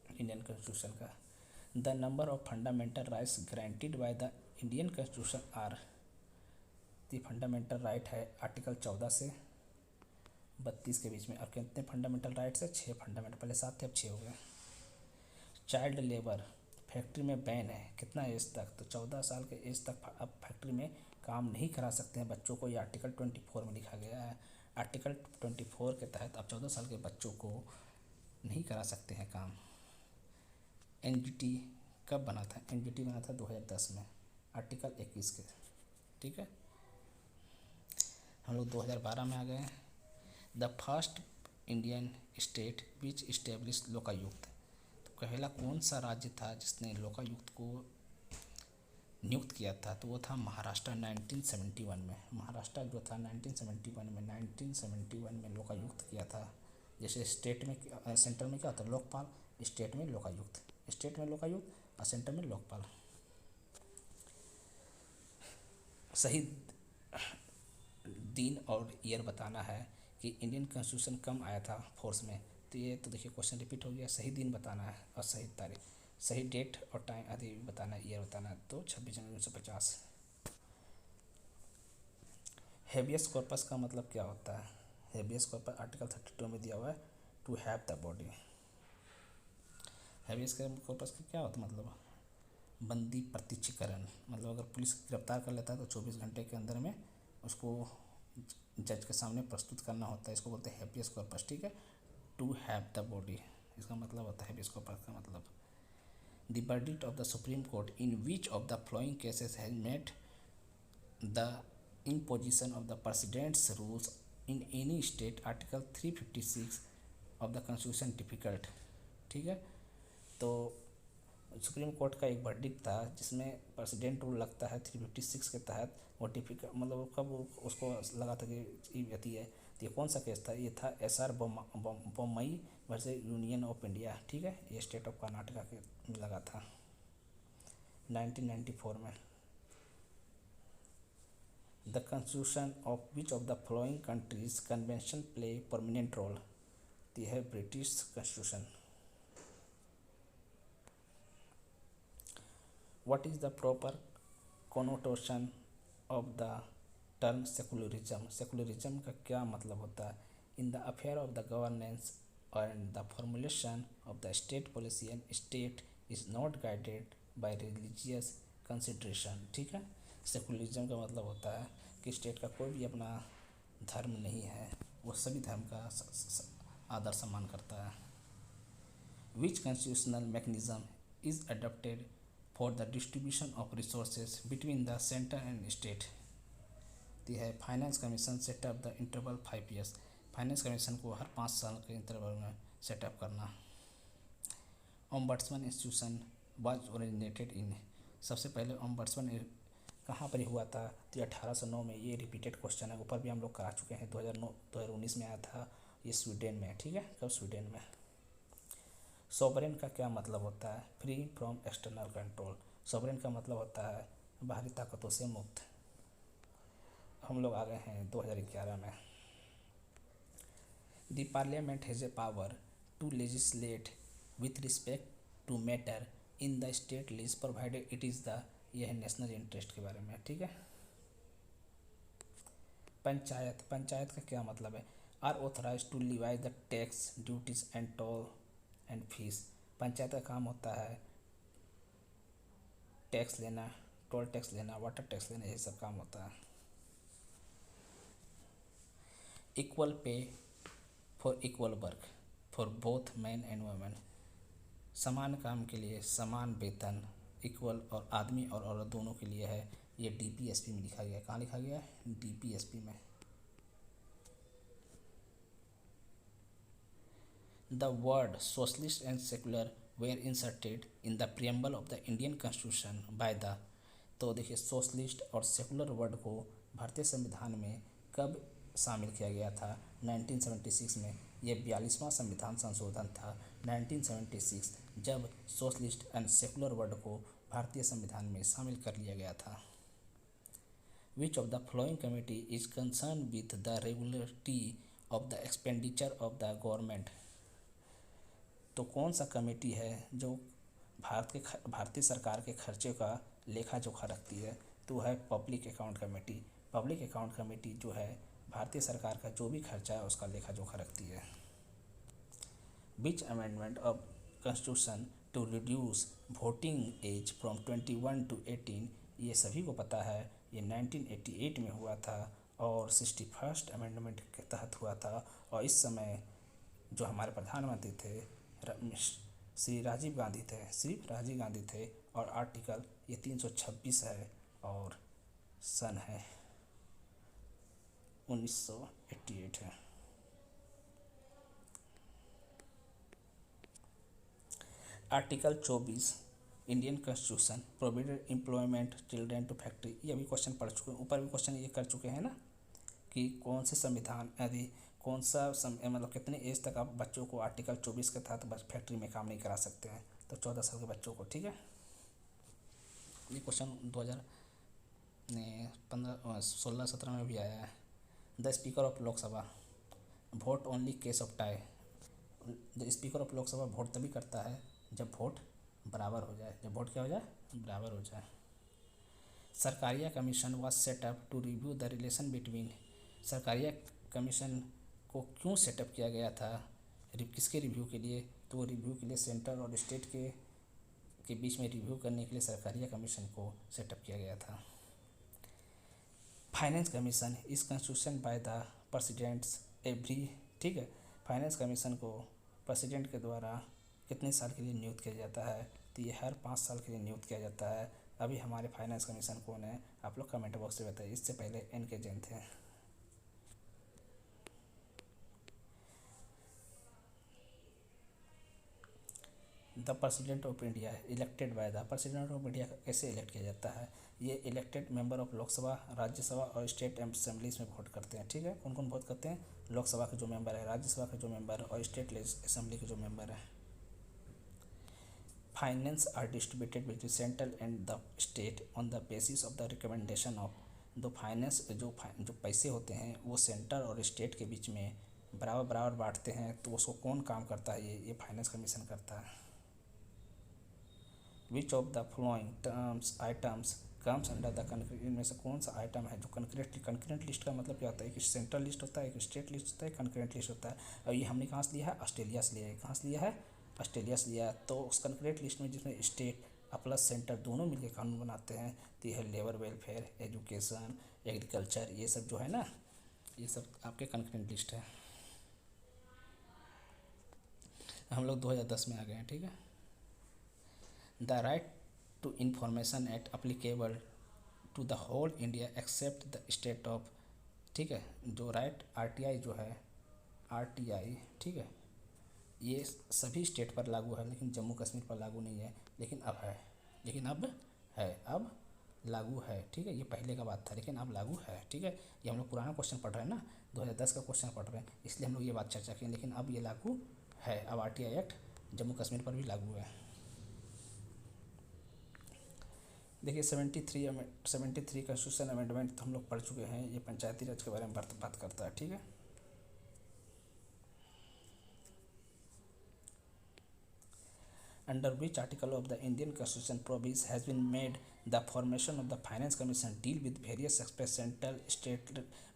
इंडियन कॉन्स्टिट्यूशन का। The number of fundamental rights granted by the Indian constitution are, the fundamental right है आर्टिकल 14 से 32 के बीच में, और कितने फंडामेंटल राइट्स है, 6 फंडामेंटल, पहले 7 थे अब 6 हो गए। चाइल्ड लेबर, फैक्ट्री में बैन है, कितना एज तक, तो 14 साल के एज तक अब फैक्ट्री में काम नहीं करा सकते हैं बच्चों को, ये आर्टिकल 24 में लिखा गया है। आर्टिकल 24 के तहत अब 14 साल के बच्चों को नहीं करा सकते हैं काम। NGT कब बना था, NGT बना था 2010 में, आर्टिकल 21 के, ठीक है। हम लोग 2012 में आ गए। The first Indian state which establish Lokayukta, तो पहला कौन सा राज्य था जिसने लोकायुक्त को नियुक्त किया था, तो वो था महाराष्ट्र 1971 में। महाराष्ट्र जो था 1971 में लोकायुक्त किया था। जैसे स्टेट में सेंटर में क्या होता है, लोकपाल, स्टेट में लोकायुक्त, स्टेट में लोकायुक्त और सेंटर में लोकपाल। सही दिन और ईयर बताना है कि इंडियन कॉन्स्टिट्यूशन कम आया था फोर्स में, तो ये तो देखिए क्वेश्चन रिपीट हो गया। सही दिन बताना है और सही तारीख, सही डेट और टाइम आदि बताना है, ईयर बताना है, तो 26 जनवरी 1950। हेबियस कॉर्पस का मतलब क्या होता है, हेबियस कॉर्पस आर्टिकल 32 में दिया हुआ है, to have the body. Habeas corpus का क्या होता है, मतलब बंदी प्रत्यक्षीकरण, मतलब अगर पुलिस गिरफ्तार कर लेता है तो 24 घंटे के अंदर में उसको जज के सामने प्रस्तुत करना होता है, इसको बोलते हैं हेबियस कॉर्पस, ठीक है। टू हैव द बॉडी, इसका मतलब होता है हेबियस कॉर्पस का मतलब। The verdict of the supreme court in which of the flowing cases has made the imposition of the president's rules in any state, article 356 of the constitution difficult. ठीक है, तो supreme Court का एक verdict था जिसमें president rule लगता है 356 के तहत, वो डिफिकल्ट मतलब कब उसको लगा था कि ये आती है। तो ये कौन सा केस था? ये था SR Bommai versus union of India. ठीक है, ये स्टेट ऑफ कर्नाटका के लगा था 1994 में। The constitution of which of the following countries convention play permanent role? तो यह है British constitution. What is the proper connotation of the term secularism? Secularism का क्या मतलब होता है? In the affair of the governance and the formulation of the state policy and state is not guided by religious consideration। ठीक है, secularism का मतलब होता है कि स्टेट का कोई भी अपना धर्म नहीं है, वो सभी धर्म का आदर सम्मान करता है। Which constitutional mechanism is adopted for the distribution of resources between the center and state? तो है finance commission setup the interval 5 years। Finance commission को हर 5 साल के इंटरवल में सेटअप करना। Ombudsman institution was originated in. सबसे पहले ओम्बड्समैन कहाँ पर हुआ था? तो 1809 में। ये रिपीटेड क्वेश्चन है, ऊपर भी हम लोग करा चुके हैं। 2019 में आया था ये स्वीडन में। ठीक है, कब? स्वीडन में। सॉवरेन का क्या मतलब होता है? Free from external control. Sovereign का मतलब होता है बाहरी ताकतों से मुक्त। हम लोग आ गए हैं 2011 में। The parliament has a power to legislate with respect to matter in the state list provided it is the, यह है नेशनल इंटरेस्ट के बारे में। ठीक है। पंचायत, पंचायत का क्या मतलब है? Are authorise to levies the tax duties and toll and fees. Panchayat का काम होता है टैक्स लेना, टोल टैक्स लेना, वाटर टैक्स लेना, यही सब काम होता है। Equal pay for equal work for both man and women. समान काम के लिए समान वेतन, इक्वल और आदमी और औरत दोनों के लिए है। ये DPSP में लिखा गया है। कहाँ लिखा गया है? DPSP में। The word socialist and secular were inserted in the preamble of the Indian Constitution by the, तो देखिए सोशलिस्ट और सेकुलर वर्ड को भारतीय संविधान में कब शामिल किया गया था? 1976 में। ये 42वां संविधान संशोधन था 1976, जब सोशलिस्ट एंड सेकुलर वर्ड को भारतीय संविधान में शामिल कर लिया गया था। Which of the following committee is concerned with the regularity of the expenditure of the government? तो कौन सा कमेटी है जो भारतीय सरकार के खर्चे का लेखा जोखा रखती है? तो है public account committee. Public account committee जो है भारतीय सरकार का जो भी खर्चा है उसका लेखा जोखा रखती है। Which amendment of constitution to reduce voting age from 21 to 18, ये सभी को पता है। ये 1988 में हुआ था और 61st अमेंडमेंट के तहत हुआ था। और इस समय जो हमारे प्रधानमंत्री थे श्री राजीव गांधी थे। और आर्टिकल ये 326 है और सन है 1988 है। Article 24 Indian constitution provided employment children to factory. ये अभी क्वेश्चन पढ़ चुके हैं, ऊपर भी क्वेश्चन ये कर चुके हैं ना कि कौन से संविधान यदि कौन सा मतलब कितने एज तक आप बच्चों को आर्टिकल 24 के तहत बस फैक्ट्री में काम नहीं करा सकते हैं? तो 14 साल के बच्चों को। ठीक है, ये क्वेश्चन 2016-17 में भी आया है। The speaker of Lok Sabha vote only case of tie. The speaker of Lok Sabha vote तभी करता है जब वोट बराबर हो जाए। जब वोट क्या हो जाए? बराबर हो जाए। Sarkaria commission was set up to review the relation between. Sarkaria commission को क्यों सेटअप किया गया था? किसके रिव्यू के लिए? तो रिव्यू के लिए सेंटर और स्टेट के बीच में रिव्यू करने के लिए सरकारिया कमीशन को सेटअप किया गया था। Finance commission is constitution by the president's every. ठीक है, फाइनेंस कमीशन को प्रेसिडेंट के द्वारा कितने साल के लिए नियुक्त किया जाता है? तो ये हर 5 साल के लिए नियुक्त किया जाता है। अभी हमारे फाइनेंस कमीशन कौन है? आप लोग कमेंट बॉक्स में बताइए। इससे पहले NK जैन थे। The president of India elected by the president of India कैसे इलेक्ट किया जाता है? ये elected member of Lok Sabha, Rajya Sabha और स्टेट असेंबलीज में वोट करते हैं। ठीक है, कौन कौन वोट करते हैं? लोकसभा के जो मेंबर है, राज्यसभा के जो मेंबर है और स्टेट असेंबली के जो मेंबर है। Finance are distributed between central and the state on the basis of the recommendation of. दो फाइनेंस जो पैसे होते हैं वो सेंटर और स्टेट के बीच में बराबर बराबर बांटते हैं, तो उसको कौन काम करता है? ये फाइनेंस कमीशन करता है। Which of the flowing terms items comes under the concrete, इनमें से कौन सा आइटम है जो कंक्रीट लिस्ट का मतलब क्या होता है? एक सेंट्रल लिस्ट होता है, एक स्टेट लिस्ट होता है, कंक्रीट लिस्ट होता है। और ये हमने कहाँ से लिया है? ऑस्ट्रेलिया से लिया है। कहाँ से लिया है? ऑस्ट्रेलिया से लिया है। तो उस कंक्रीट लिस्ट में जिसमें स्टेट प्लस सेंटर दोनों मिलकर कानून बनाते हैं, तो ये है लेबर वेलफेयर, एजुकेशन, एग्रीकल्चर, ये सब जो है ना, ये सब आपके कंक्रीट लिस्ट है। हम लोग 2010 में आ गए हैं। ठीक है, the right to information act applicable to the whole India except the state of. ठीक है, जो राइट आरटीआई जो है, आरटीआई, ठीक है, ये सभी स्टेट पर लागू है, लेकिन जम्मू कश्मीर पर लागू नहीं है। लेकिन अब है, अब लागू है। ठीक है, ये पहले का बात था, लेकिन अब लागू है। ठीक है, ये हम लोग पुराना क्वेश्चन पढ़ रहे हैं ना, 2010 का क्वेश्चन पढ़ रहे हैं, इसलिए हम लोग ये बात चर्चा की, लेकिन अब ये लागू है। अब आरटीआई एक्ट जम्मू कश्मीर पर भी लागू है। देखिए 73 कॉन्स्टिट्यूशन अमेंडमेंट तो हम लोग पढ़ चुके हैं, ये पंचायती राज के बारे में बात करता है। ठीक है, under which article of the Indian Constitution provides has been made the formation of the Finance Commission deal with various aspects central state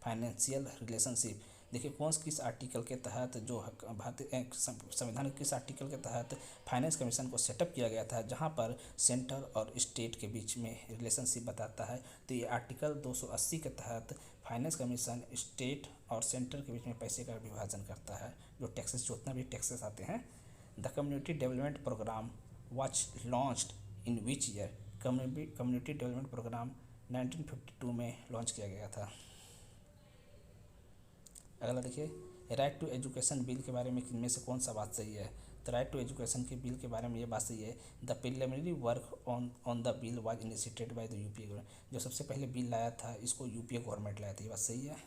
financial relationship। देखिए कौन किस आर्टिकल के तहत, जो भारतीय संविधान के किस आर्टिकल के तहत फाइनेंस कमीशन को सेटअप किया गया था, जहां पर सेंटर और स्टेट के बीच में रिलेशनशिप बताता है। तो ये आर्टिकल 280 के तहत फाइनेंस कमीशन स्टेट और सेंटर के बीच में पैसे का विभाजन करता है, जो टैक्सेस, जितना भी टैक्सेस आते हैं। The community development program was launched in which year? Community development programme 1952 में लॉन्च किया गया था। अगला देखिए, राइट टू एजुकेशन बिल के बारे में इनमें से कौन सा बात सही है? तो राइट टू एजुकेशन के बिल के बारे में ये बात सही है। The preliminary work on the bill was initiated by the UPA government. जो सबसे पहले बिल लाया था, इसको यूपीए गवर्नमेंट लाया था, ये बात सही है।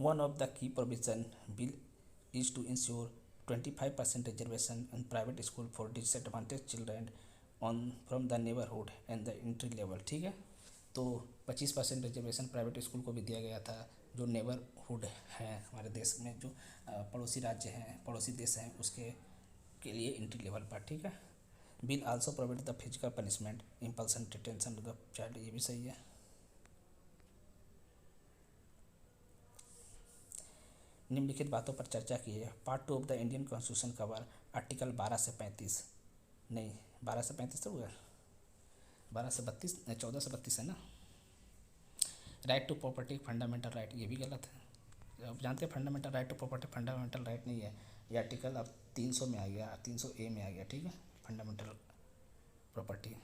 One of the key provision bill is to ensure 25% reservation in private school for disadvantaged children on from the neighborhood and the entry level। ठीक है, तो 25% रिजर्वेशन प्राइवेट स्कूल को भी दिया गया था, जो नेबरहुड है हमारे देश में, जो पड़ोसी राज्य हैं, पड़ोसी देश हैं, उसके के लिए एंट्री लेवल पर। ठीक है, bill also provide the physical punishment expulsion detention of the child, ये भी सही है। निम्नलिखित बातों पर चर्चा की है। Part 2 of the Indian constitution cover article 12 से 35, नहीं 12 से 35 तो हुआ, 12 से 32, 14 से 32 है ना। Right to property fundamental right, ये भी गलत है। आप जानते हैं fundamental right to property fundamental right नहीं है, ये आर्टिकल अब 300 में आ गया, 300A में आ गया। ठीक है, fundamental property.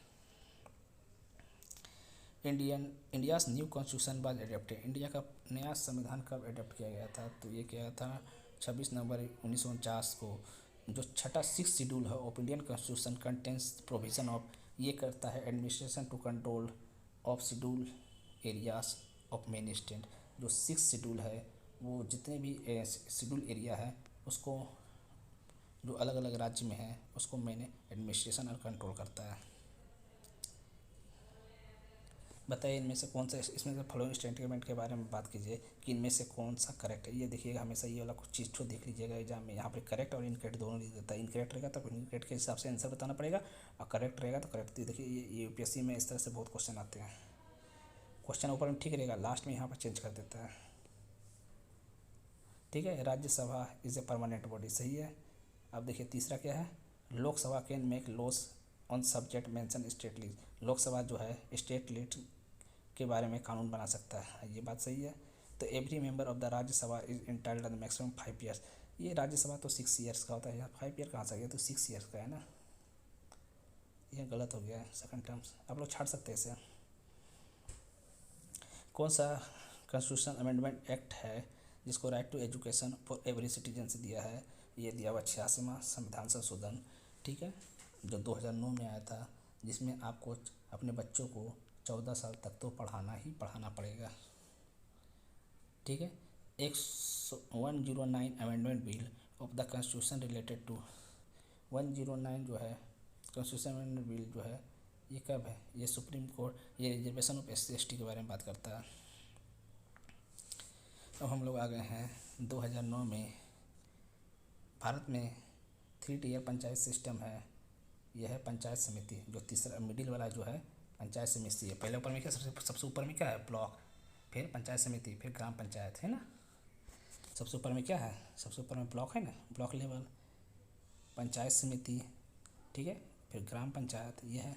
India's new constitution was adopted. India का नया संविधान कब एडॉप्ट किया गया था? तो ये किया था 26 नवंबर 1949 को। जो छठा 6 शेड्यूल है of Indian constitution contains provision of, ये करता है administration to control of schedule areas of main state. जो 6 शेड्यूल है, वो जितने भी शेड्यूल एरिया है, उसको जो अलग अलग राज्य में है, उसको मेन एडमिनिस्ट्रेशन और कंट्रोल करता है। बताइए इनमें से कौन सा, इसमें से फॉलोइंग स्टेटमेंट के बारे में बात कीजिए कि इनमें से कौन सा करेक्ट है। ये देखिएगा, हमेशा ये वाला कुछ चीज़ को देख लीजिएगा एग्जाम में, यहाँ पे करेक्ट और इनकरेक्ट दोनों लिख देता है। इनकरेक्ट रहेगा तो इनकरेक्ट के हिसाब से आंसर बताना पड़ेगा, और करेक्ट रहेगा तो करेक्ट। देखिए ये यूपीएससी में इस तरह से बहुत क्वेश्चन आते हैं। क्वेश्चन ऊपर में ठीक रहेगा, लास्ट में यहाँ पर चेंज कर देता है। ठीक है, Rajya Sabha is a permanent body, सही है। अब देखिए तीसरा क्या है, Lok Sabha can make loss on subject mention state lease. Lok Sabha जो है स्टेट लीज के बारे में कानून बना सकता है, ये बात सही है। तो every member of the Rajya Sabha is entitled the maximum 5 years. ये राज्यसभा तो 6 ईयर्स का होता है, यहाँ 5 ईयर कहाँ से आ गया? तो 6 ईयर्स का है ना, ये गलत हो गया है सेकंड टर्म्स, आप लोग छाड़ सकते हैं इसे। कौन सा कॉन्स्टिट्यूशन अमेंडमेंट एक्ट है जिसको right to education for every citizen से दिया है? ये दिया हुआ 86वां संविधान संशोधन, ठीक है, जो 2009 में आया था, जिसमें आपको अपने बच्चों को 14 साल तक तो पढ़ाना ही पढ़ाना पड़ेगा, ठीक है। एक 109 amendment bill of the constitution related to 109 जो है कॉन्स्टिट्यूशन अमेंडमेंट बिल जो है ये कब है, ये सुप्रीम कोर्ट, ये रिजर्वेशन ऑफ SC/ST के बारे में बात करता है। अब हम लोग आ गए हैं 2009 में। भारत में 3 टियर पंचायत सिस्टम है, यह है पंचायत समिति, जो तीसरा मिडिल वाला जो है पंचायत समिति है। पहले ऊपर में क्या, सबसे ऊपर में क्या है, ब्लॉक, फिर पंचायत समिति, फिर ग्राम पंचायत, है ना। सबसे ऊपर में क्या है, सबसे ऊपर में ब्लॉक है ना, ब्लॉक लेवल, पंचायत समिति, ठीक है, फिर ग्राम पंचायत, यह है।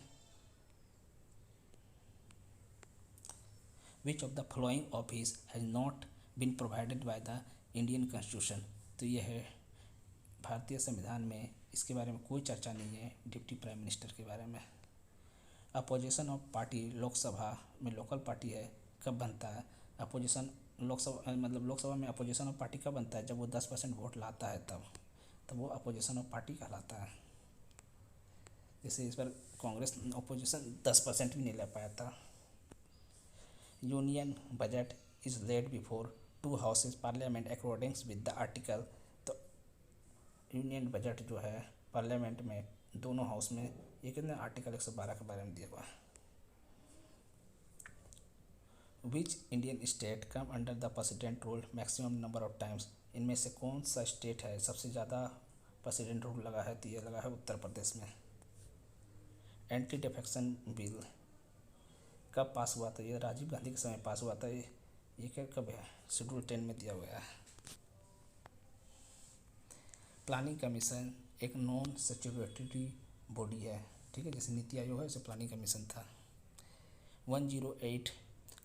Which of the following office has not been provided by the Indian constitution, तो यह है भारतीय संविधान में, इसके बारे में कोई चर्चा नहीं है, डिप्टी प्राइम मिनिस्टर के बारे में। अपोजिशन ऑफ पार्टी, लोकसभा में लोकल पार्टी है, कब बनता है अपोजिशन, लोकसभा मतलब लोकसभा में अपोजिशन ऑफ पार्टी कब बनता है, जब वो 10% वोट लाता है, तब वो अपोजिशन ऑफ पार्टी कहलाता है। जैसे इस पर कांग्रेस अपोजिशन 10% भी नहीं ले पाया था। Union budget is laid before 2 houses parliament according with the article, तो यूनियन बजट जो है पार्लियामेंट में दोनों हाउस में, ये कितने आर्टिकल 112 के बारे में दिया हुआ है। Which Indian state come under the president rule maximum number of times, इनमें से कौन सा स्टेट है सबसे ज़्यादा प्रेसिडेंट रूल लगा है, तो ये लगा है उत्तर प्रदेश में। एंटी डिफेक्शन बिल कब पास हुआ था, ये राजीव गांधी के समय पास हुआ था, ये क्या कब है, शेड्यूल 10 में दिया हुआ है। प्लानिंग कमीशन एक नॉन स्टैट्यूटरी बॉडी है, ठीक है, जैसे नीति आयोग है, जैसे प्लानिंग कमीशन था। 108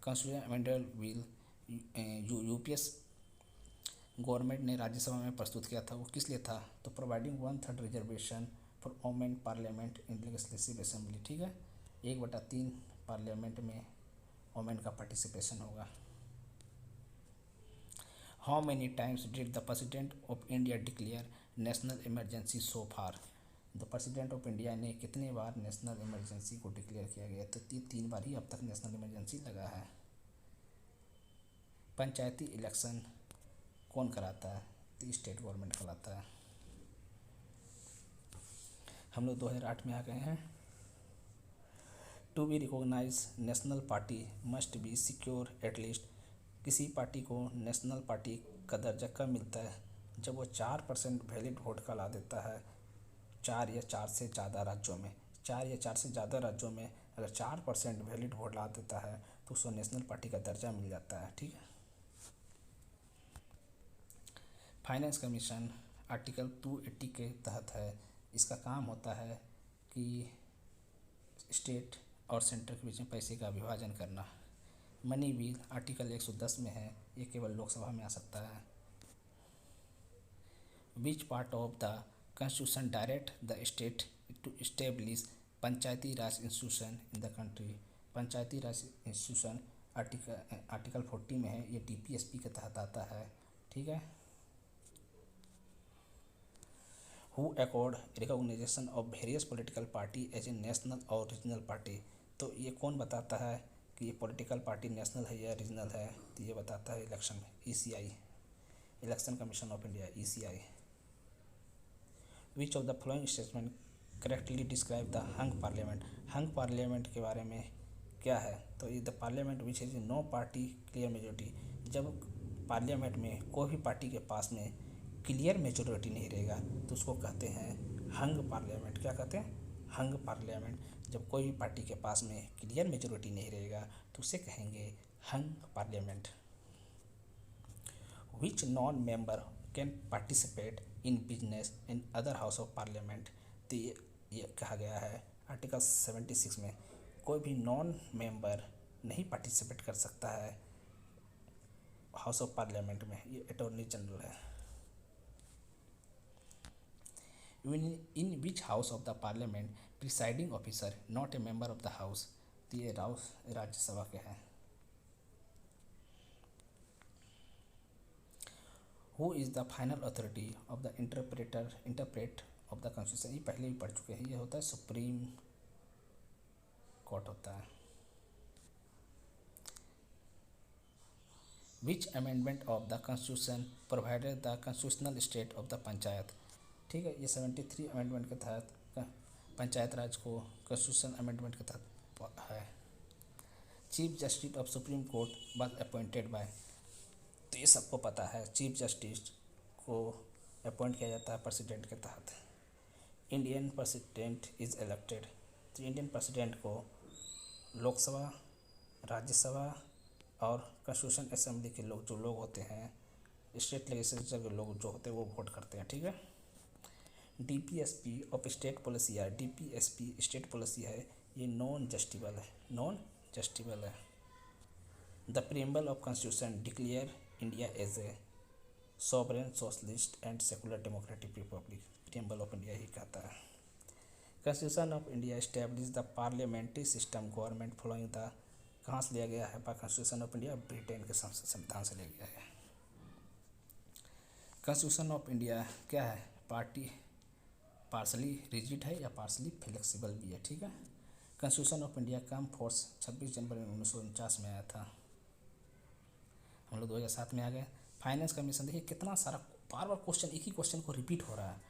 constitution amendment bill UPS government ने राज्यसभा में प्रस्तुत किया था, वो किस लिए था, तो providing 1/3 reservation for women parliament in legislative assembly, ठीक है, 1/3 पार्लियामेंट में वोमेन का पार्टिसिपेशन होगा। How many times did the president of India declare national emergency so far, the president of India ने कितने बार नेशनल इमरजेंसी को डिक्लेयर किया गया, तो 3 बार ही अब तक नेशनल इमरजेंसी लगा है। पंचायती इलेक्शन कौन कराता है, तो स्टेट गवर्नमेंट कराता है। हम लोग 2008 में आ गए हैं। To be recognise national party must be secure at least, किसी पार्टी को नेशनल पार्टी का दर्जा कब मिलता है, जब वो 4% वैलिड वोट का ला देता है 4 या 4 से ज़्यादा राज्यों में। 4 या 4 से ज़्यादा राज्यों में अगर 4% वैलिड वोट ला देता है तो उसको नेशनल पार्टी का दर्जा मिल जाता है, ठीक है। फाइनेंस कमीशन आर्टिकल 280 के तहत है, इसका काम होता है कि स्टेट और सेंटर के बीच में पैसे का विभाजन करना। मनी बिल आर्टिकल 110 में है, ये केवल लोकसभा में आ सकता है। Which part of the constitution direct the state to establish panchayati raj institution in the country, panchayati raj institution article 40 में है, ये DPSP के तहत आता है, ठीक है। Who accord recognisation of various political party as a national और रीजनल पार्टी, तो ये कौन बताता है कि ये पॉलिटिकल पार्टी नेशनल है या रीजनल है, तो ये बताता है election ECI, election commission of India ECI। Which of the following statement correctly describe the hung parliament, hung parliament के बारे में क्या है, तो ये the parliament which is no party clear majority, जब पार्लियामेंट में कोई भी पार्टी के पास में क्लियर मेजोरिटी नहीं रहेगा तो उसको कहते हैं हंग पार्लियामेंट। क्या कहते हैं, हंग पार्लियामेंट। जब कोई भी पार्टी के पास में क्लियर मेजोरिटी नहीं रहेगा तो उसे कहेंगे hung parliament. Which non member can participate in business in other house of parliament, तो ये कहा गया है आर्टिकल 76 में, कोई भी नॉन मेंबर नहीं पार्टिसिपेट कर सकता है हाउस ऑफ पार्लियामेंट में, ये अटॉर्नी जनरल है। In which house of the parliament presiding officer not a member of the house, तो ये राज्यसभा के हैं। Who is the final authority of the interpret of the constitution, ये पहले भी पढ़ चुके हैं, ये होता है सुप्रीम कोर्ट होता है। Which amendment of the constitution provided the constitutional state of the panchayat, ठीक है, ये 73 अमेंडमेंट के तहत पंचायत राज को कॉन्स्टिट्यूशन अमेंडमेंट के तहत है। Chief justice of supreme court was appointed by, तो ये सबको पता है, चीफ जस्टिस को अपॉइंट किया जाता है प्रेसिडेंट के तहत। इंडियन प्रेसिडेंट इज इलेक्टेड, तो इंडियन प्रेसिडेंट को लोकसभा, राज्यसभा और कॉन्स्टिट्यूशन असेंबली के लोग जो लोग होते हैं, स्टेट लेजिस्लेचर के लोग जो होते हैं वो वोट करते हैं, ठीक है। डीपीएसपी ऑफ स्टेट पॉलिसी है, डीपीएसपी स्टेट पॉलिसी है, ये नॉन जस्टिबल है। The preamble of constitution declare India as a sovereign socialist and secular democratic republic, preamble of India ही कहता है। Constitution of India establish the parliamentary system government following the, कहाँ से लिया गया है कॉन्स्टिट्यूशन ऑफ इंडिया, ब्रिटेन के संविधान से लिया गया है। कॉन्स्टिट्यूशन ऑफ इंडिया क्या है, पार्सली रिजिड है या पार्सली फ्लेक्सिबल भी है, ठीक है। कॉन्स्टिट्यूशन ऑफ इंडिया का फोर्स 26 जनवरी 1949 में आया था, हम लोग 2007 में आ गए। फाइनेंस कमीशन, देखिए कितना सारा बार बार क्वेश्चन, एक ही क्वेश्चन को रिपीट हो रहा है,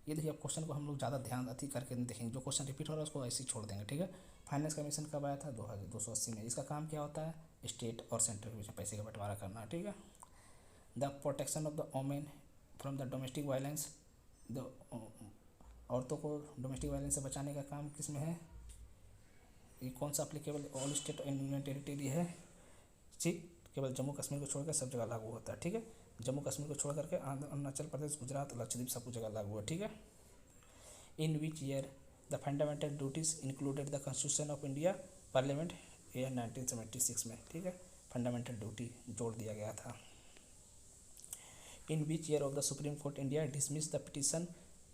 ये देखिए अब क्वेश्चन को हम लोग ज़्यादा ध्यान अति करके देखेंगे, जो क्वेश्चन रिपीट हो रहा है उसको ऐसे ही छोड़ देंगे, ठीक है। फाइनेंस कमीशन कब आया था, 2280 में। इसका काम क्या होता है, स्टेट और सेंटर के बीच में पैसे का बंटवारा करना, ठीक है। The protection of the women from the domestic violence, औरतों को डोमेस्टिक वायलेंस से बचाने का काम किस में है, ये कौन सा applicable, all state and union territory है, ठीक, केवल जम्मू कश्मीर को छोड़कर सब जगह लागू होता है, ठीक है। जम्मू कश्मीर को छोड़ करके अरुणाचल प्रदेश, गुजरात, लक्षद्वीप सब जगह लागू है, ठीक है। In which year the fundamental duties included the constitution of India, parliament year 1976 में, ठीक है, फंडामेंटल ड्यूटी जोड़ दिया गया था। In which year of the supreme court India dismiss the petition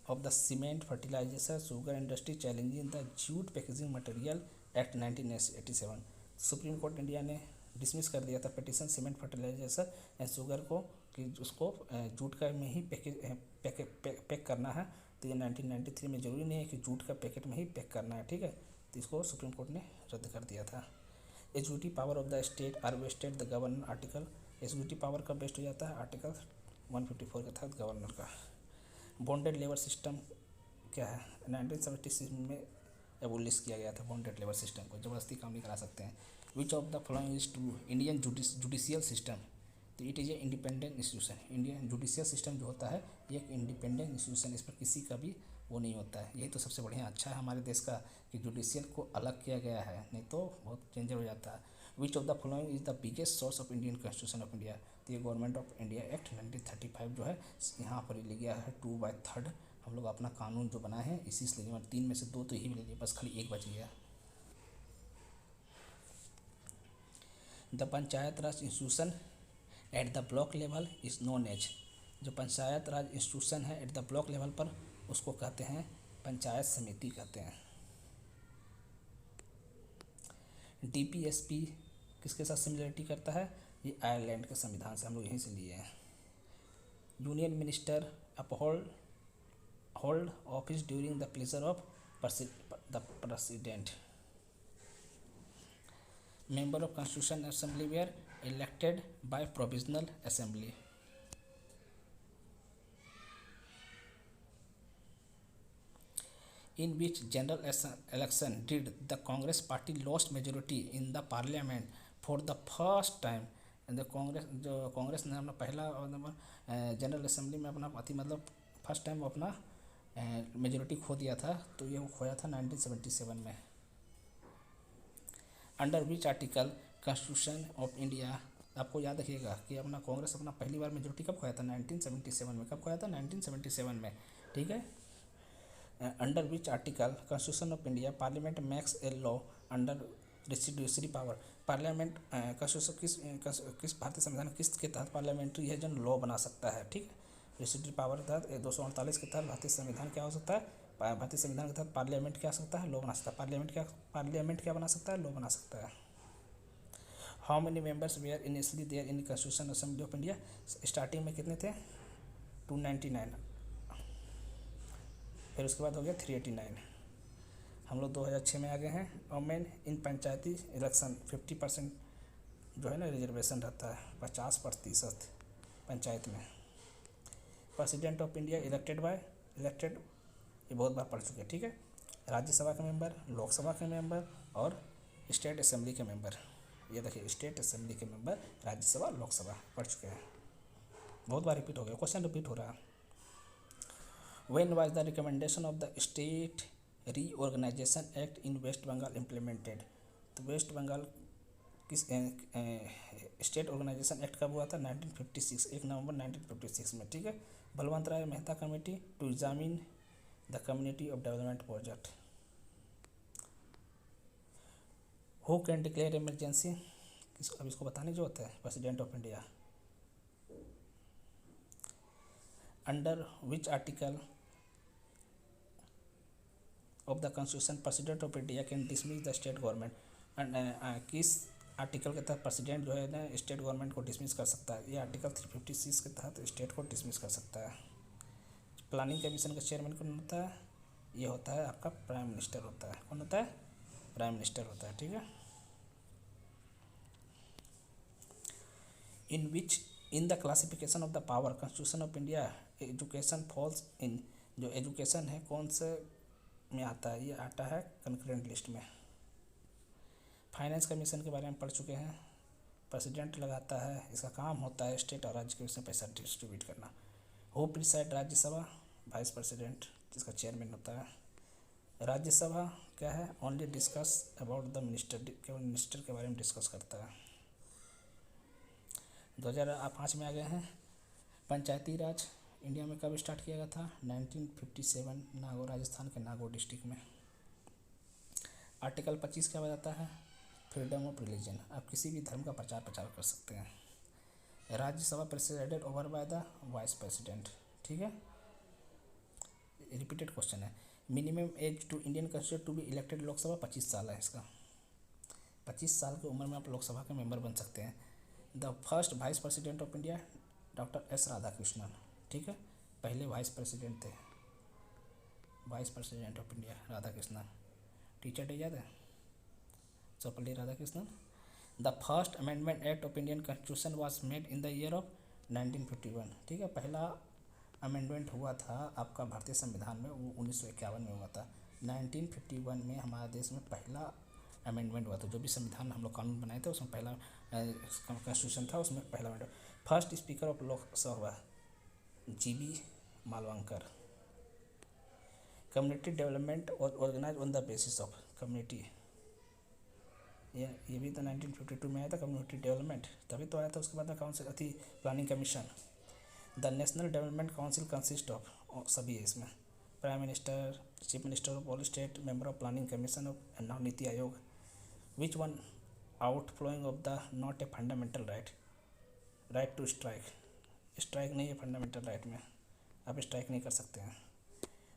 of the cement fertilisation sugar industry challenging the jute packaging material act 1987, supreme court India ने dismiss कर दिया था petition cement fertilisation and sugar को, कि उसको jute का में ही pack करना है, तो ये 1993 में जरूरी नहीं है कि जूट का पैकेट में ही पैक करना है, ठीक है, तो इसको सुप्रीम कोर्ट ने रद्द कर दिया था। Executive power of the state are vested the governor article, executive power कब बेस्ट हो जाता है, आर्टिकल 154 के तहत गवर्नर का। बॉन्डेड लेबर सिस्टम क्या है, 1976 में एबोलिश किया गया था बॉन्डेड लेबर सिस्टम को, ज़बरदस्ती काम नहीं करा सकते हैं। Which of the following is true, Indian judicial system, तो it is a independent institution, Indian judicial system जो होता है ये एक इंडिपेंडेंट इंस्टीट्यूशन, इस पर किसी का भी वो नहीं होता है, यही तो सबसे बढ़िया अच्छा है हमारे देश का कि जुडिशियल को अलग किया गया है, नहीं तो बहुत डेंजर हो जाता है। Which of the following is the biggest source of Indian constitution of India, तो ये गवर्नमेंट ऑफ इंडिया एक्ट 1935 जो है यहाँ पर लिया गया है 2/3, हम लोग अपना कानून जो बनाए हैं इसी से लिए, 3 में से 2 तो यही ले लिए, बस खाली 1 बच गया। The panchayat raj institution at the block level is known as, जो पंचायत राज इंस्टीट्यूशन है एट द ब्लॉक लेवल पर उसको कहते हैं पंचायत समिति कहते हैं। डीपीएसपी किसके साथ सिमिलरिटी करता है, ये आयरलैंड के संविधान से हम लोग यहीं से लिए हैं। Union minister hold office during the pleasure of the president. Member of Constitution Assembly were elected by provisional assembly. In which general election did the Congress party lost majority in the parliament for the first time? And the Congress ने अपना पहला general assembly में अपना मतलब first time अपना majority खो दिया था, तो ये खोया था 1977 में। Under which article constitution of India, आपको याद रखिएगा कि अपना कांग्रेस अपना पहली बार मेजोरिटी कब खोया था, 1977 में। कब खोया था, 1977 में, ठीक है। Under which article constitution of India parliament makes a law under residuary power, parliament constitution किस भारतीय संविधान किस के तहत पार्लियामेंट्री है जो लॉ बना सकता है, ठीक है। रेसिड्यूसरी पावर के तहत 248 के तहत भारतीय संविधान क्या हो सकता है, भारतीय संविधान के तहत पार्लियामेंट क्या सकता है, लॉ बना सकता है। पार्लियामेंट क्या बना सकता है, लॉ बना सकता है। How many members were initially there in constitution assembly of India, starting में कितने थे, 299, फिर उसके बाद हो गया 389। हम लोग 2006 में आ गए हैं। और मेन इन पंचायती इलेक्शन 50% जो है ना रिजर्वेशन रहता है, 50% पंचायत में। प्रेसिडेंट ऑफ इंडिया इलेक्टेड ये बहुत बार पढ़ चुके हैं, ठीक है। राज्यसभा के मेंबर, लोकसभा के मेंबर और स्टेट असेंबली के मेंबर। ये देखिए स्टेट असेंबली के मेंबर, राज्यसभा, लोकसभा पढ़ चुके हैं। बहुत बार रिपीट हो गया, क्वेश्चन रिपीट हो रहा है। When was the recommendation of the state reorganisation act in waste Bengal implemented? तो वेस्ट बंगाल किस स्टेट ऑर्गेनाइजेशन एक्ट कब हुआ था? 1956, 1 नवंबर 1956 में, ठीक है। Balwant Rai Mehta committee to examine the community of development project. Who can declare emergency? अब इसको बताने जो होता है, president of India. Under which article of the constitution president of India can dismiss the state government? किस आर्टिकल के तहत प्रेसिडेंट जो है ना स्टेट गवर्नमेंट को डिसमिस कर सकता है? ये आर्टिकल 356 के तहत स्टेट को डिसमिस कर सकता है। प्लानिंग कमीशन का चेयरमैन कौन होता है? ये होता है आपका प्राइम मिनिस्टर होता है। कौन होता है? प्राइम मिनिस्टर होता है, ठीक है। In the classification of the power constitution of India education falls in? जो एजुकेशन है कौन से में आता है? ये आता है कंकरेंट लिस्ट में। फाइनेंस कमीशन के बारे में पढ़ चुके हैं। प्रेसिडेंट लगाता है, इसका काम होता है स्टेट और राज्य के बीच में पैसा डिस्ट्रीब्यूट करना। Who preside Rajya Sabha? Vice president, जिसका चेयरमैन होता है। राज्यसभा क्या है? Only discuss about the minister, केवल मिनिस्टर के बारे में डिस्कस करता है। 2005 में आ गए हैं। पंचायती राज इंडिया में कब स्टार्ट किया गया था? 1957, नागौर, राजस्थान के नागौर डिस्ट्रिक्ट में। आर्टिकल 25 क्या बताता है? फ्रीडम ऑफ रिलीजन, आप किसी भी धर्म का प्रचार कर सकते हैं। Rajya Sabha presidented over by the vice president, ठीक है। रिपीटेड क्वेश्चन है। Minimum age to Indian constitution to be elected Lok Sabha 25 साल है इसका। 25 साल की उम्र में आप लोकसभा के मेंबर बन सकते हैं। The first vice president of India doctor S Radhakrishnan, ठीक है, पहले वाइस प्रेसिडेंट थे। Vice president of India Radhakrishnan. Teacher day याद है? Sarvepalli Radhakrishnan. The first amendment act of Indian constitution was made in the year of 1951, ठीक है। पहला अमेंडमेंट हुआ था आपका भारतीय संविधान में, वो 1951 में हुआ था। 1951 में हमारे देश में पहला अमेंडमेंट हुआ था। जो भी संविधान हम लोग कानून बनाए थे उसमें पहला कॉन्स्टिट्यूशन था, उसमें पहला amendment. First speaker of Lok Sabha GB Mavalankar. Community development और organise on the basis of community, ये भी तो 1952 में आया था। कम्युनिटी डेवलपमेंट तभी तो आया था। उसके बाद में काउंसिल अथी planning commission. The national development council consist of, सभी है इसमें, prime minister, chief minister of all state, member of planning commission of and NITI Aayog. Which one outflowing of the not a fundamental right to strike नहीं है fundamental right में, आप strike नहीं कर सकते हैं।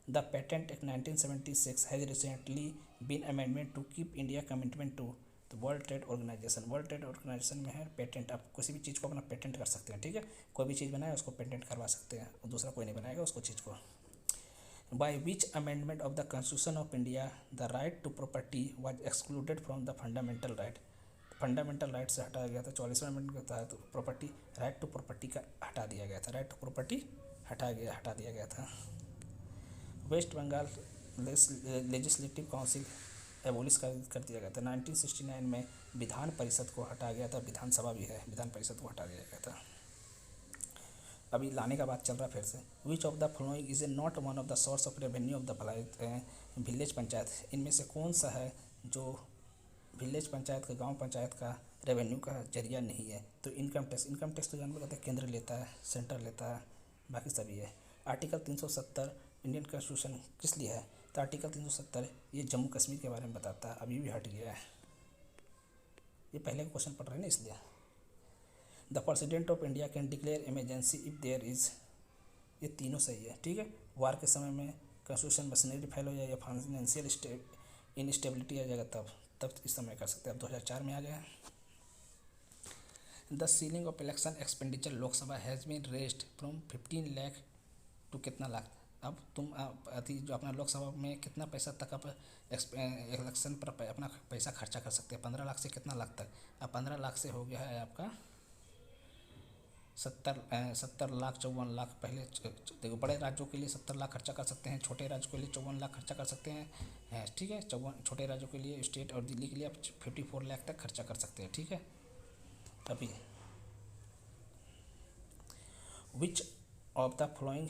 The patent act 1976 has recently been amendment to keep India commitment to the World Trade Organization. World Trade Organization में है पेटेंट, आप किसी भी चीज़ को अपना पेटेंट कर सकते हैं, ठीक है। कोई भी चीज़ बनाए उसको पेटेंट करवा सकते हैं, और दूसरा कोई नहीं बनाएगा उसको चीज़ को। By which amendment of the constitution of India the right to property was excluded from the fundamental right? Fundamental right से हटाया गया था। 44वें अमेंडमेंट के तहत प्रॉपर्टी, राइट टू प्रॉपर्टी का हटा दिया गया था। राइट टू प्रॉपर्टी हटा दिया गया था। West Bengal legislative council abolish कर दिया गया था। 1969 में विधान परिषद को हटाया गया था। विधानसभा भी है, विधान परिषद को हटा दिया गया था। अभी लाने का बात चल रहा है फिर से। विच of the following is a not one of the source of revenue of the village panchayat? इनमें से कौन सा है जो विलेज पंचायत का, गांव पंचायत का रेवेन्यू का जरिया नहीं है? तो इनकम टैक्स तो जानते कहते हैं केंद्र लेता है, सेंटर लेता है, बाकी सभी है। आर्टिकल 370 इंडियन कॉन्स्टिट्यूशन किस लिए है? तो आर्टिकल 370 ये जम्मू कश्मीर के बारे में बताता है, अभी भी हट गया है। ये पहले का क्वेश्चन पढ़ रहे हैं ना इसलिए। The president of India can declare emergency if there is, ये तीनों सही है, ठीक है। वार के समय में कॉन्स्टिट्यूशन मशीनरी फेल हो जाए या फाइनेंशियल इनस्टेबिलिटी आ जाएगा तब इस समय कर सकते हैं। अब 2004 में आ गया। The ceiling of election expenditure Lok Sabha has been raised from 15 lakh to कितना लाख। अब तुम अति जो अपना लोकसभा में कितना पैसा तक आप इलेक्शन पर अपना पैसा खर्चा कर सकते हैं, 15 लाख से कितना लाख तक। अब 15 लाख से हो गया है आपका 70 लाख 54 लाख। पहले देखो, बड़े राज्यों के लिए 70 लाख खर्चा कर सकते हैं, छोटे राज्यों के लिए 54 लाख खर्चा कर सकते हैं, ठीक है। 54 छोटे राज्यों के लिए, स्टेट और दिल्ली के लिए आप 54 लाख तक खर्चा कर सकते हैं, ठीक है। अभी which of the following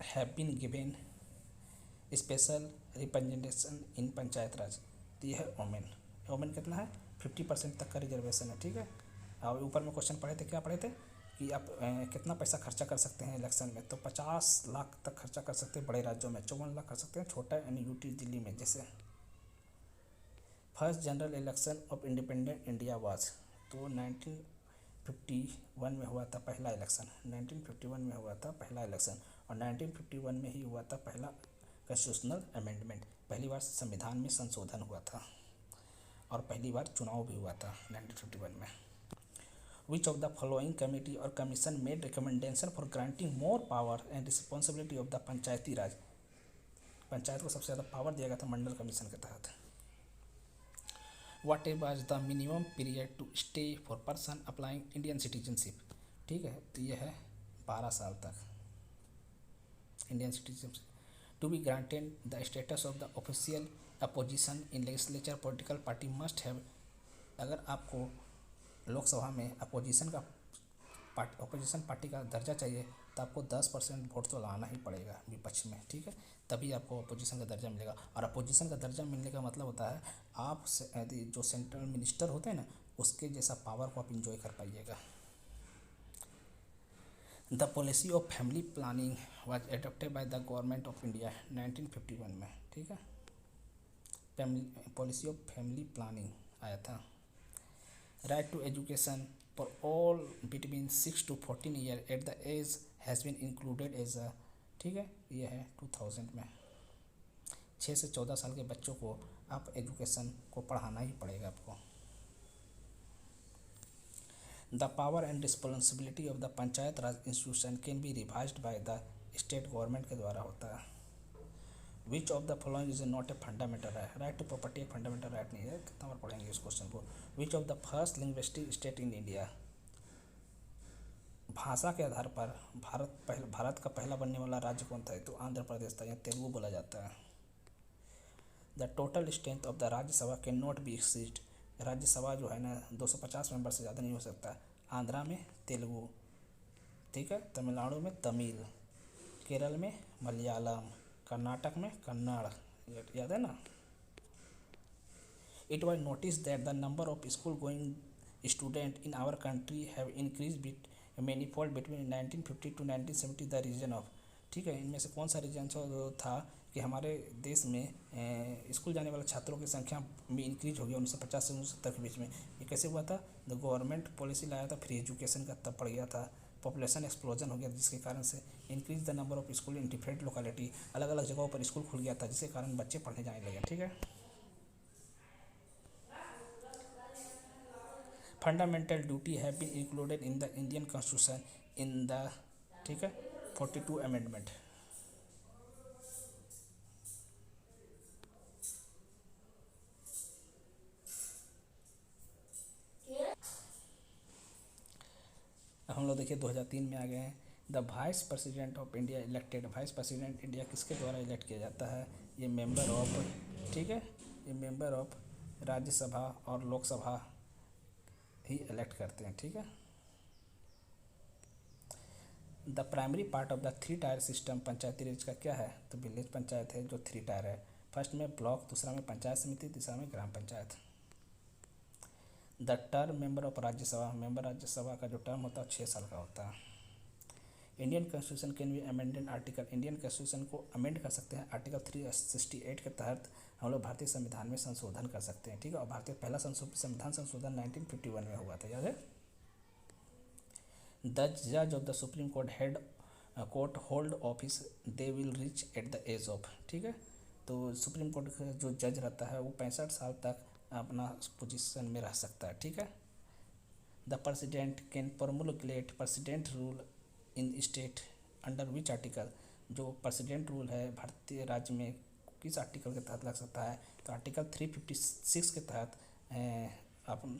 have been given special representation in panchayat raj. तो यह है वोमेन। वोमेन कितना है, 50% तक का रिजर्वेशन है, ठीक है। और ऊपर में क्वेश्चन पढ़े थे, क्या पढ़े थे कि आप कितना पैसा खर्चा कर सकते हैं इलेक्शन में। तो 50 लाख तक खर्चा कर सकते हैं बड़े राज्यों में, 54 लाख कर सकते हैं छोटा यानी यूटी दिल्ली में। जैसे first general election of independent India was, तो 1951 में हुआ था पहला इलेक्शन, 1951 में हुआ था पहला इलेक्शन। और 1951 में ही हुआ था पहला कॉन्स्टिट्यूशनल अमेंडमेंट, पहली बार संविधान में संशोधन हुआ था। और पहली बार चुनाव भी हुआ था 1951 में। Which of the following committee और commission made recommendation for granting more power and responsibility of the panchayati raj. Panchayat को सबसे ज़्यादा पावर दिया गया था मंडल कमीशन के तहत। What was the minimum period to stay for person applying Indian citizenship, ठीक है। तो ये है 12 साल तक Indian citizenship. To be granted the status of the official opposition in legislature political party must have. अगर आपको लोकसभा में अपोजिशन पार्टी का दर्जा चाहिए तो आपको 10% वोट तो लाना ही पड़ेगा विपक्ष में, ठीक है, तभी आपको अपोजिशन का दर्जा मिलेगा। और अपोजिशन का दर्जा मिलने का मतलब होता है आप जो सेंट्रल मिनिस्टर होते हैं ना, उसके जैसा पावर को आप इंजॉय कर पाइएगा। The policy of family planning was adopted by the government of India 1951 में, ठीक है। पॉलिसी ऑफ फैमिली प्लानिंग आया था। Right to education for all between 6 to 14 year at the age has been included as a, ठीक है, ये है 2000 में। 6 से 14 साल के बच्चों को आप एजुकेशन को पढ़ाना ही पड़ेगा आपको। The power and responsibility of the panchayat raj institution can be revised by the state government के द्वारा होता है। Which of the following is not a fundamental right. Right to property एक फंडामेंटल राइट नहीं है। कितना बार पढ़ेंगे इस क्वेश्चन को। Which of the first linguistic state in India. भाषा के आधार पर भारत का पहला बनने वाला राज्य कौन था, तो आंध्र प्रदेश था, यहाँ तेलुगु बोला जाता है। The total strength of the Rajya Sabha can not be exceed. Rajya Sabha जो है ना 250 मेंबर से ज़्यादा नहीं हो सकता। आंध्रा में तेलुगु, ठीक है, तमिलनाडु में तमिल, केरल में मलयालम, कर्नाटक में कन्नड़, याद है ना। It was notice that the number of school going student in our country have increase bit many fold between 1950 to 1970 the reason of, ठीक है। इनमें से कौन सा रीजन था कि हमारे देश में स्कूल जाने वाले छात्रों की संख्या में इंक्रीज हो गया 1950 से 1970 के बीच में। ये कैसे हुआ था, द गवर्नमेंट पॉलिसी लाया था फ्री एजुकेशन का, तब पड़ गया था। पॉपुलेशन एक्सप्लोजन हो गया जिसके कारण से increase the number of school in different locality, अलग अलग जगहों पर स्कूल खुल गया था जिसके कारण बच्चे पढ़ने जाने लगे, ठीक है। Fundamental duty have been included in the Indian constitution in the, ठीक है, 42 अमेंडमेंट। हम लोग देखिए 2003 में आ गए हैं। The vice president of India elected. Vice president India किसके द्वारा इलेक्ट किया जाता है, ये मेंबर ऑफ, ठीक है, ये मेंबर ऑफ राज्यसभा और लोकसभा ही इलेक्ट करते हैं, ठीक है। The primary part of the 3 tier system panchayati raj का क्या है, तो विलेज पंचायत है जो 3 टायर है। फर्स्ट में ब्लॉक, दूसरा में पंचायत समिति, तीसरा में gram panchayat. The term member of Rajya Sabha. Member Rajya Sabha का जो टर्म होता है 6 साल का होता है। Indian constitution can be amended article. Indian constitution को अमेंड कर सकते हैं आर्टिकल 368 के तहत। हम लोग भारतीय संविधान में संशोधन कर सकते हैं, ठीक है। और भारतीय पहला संविधान संशोधन 1951 में हुआ था, याद है। द जज of the supreme Court hold office they will reach at the age of, ठीक है। तो सुप्रीम कोर्ट का जो जज रहता है वो 65 साल तक अपना पोजीशन में रह सकता है, ठीक है। The president can प्रोमुलगेट president rule in state under which article. जो प्रेसिडेंट रूल है भारतीय राज्य में किस आर्टिकल के तहत लग सकता है, तो आर्टिकल 356 के तहत अपन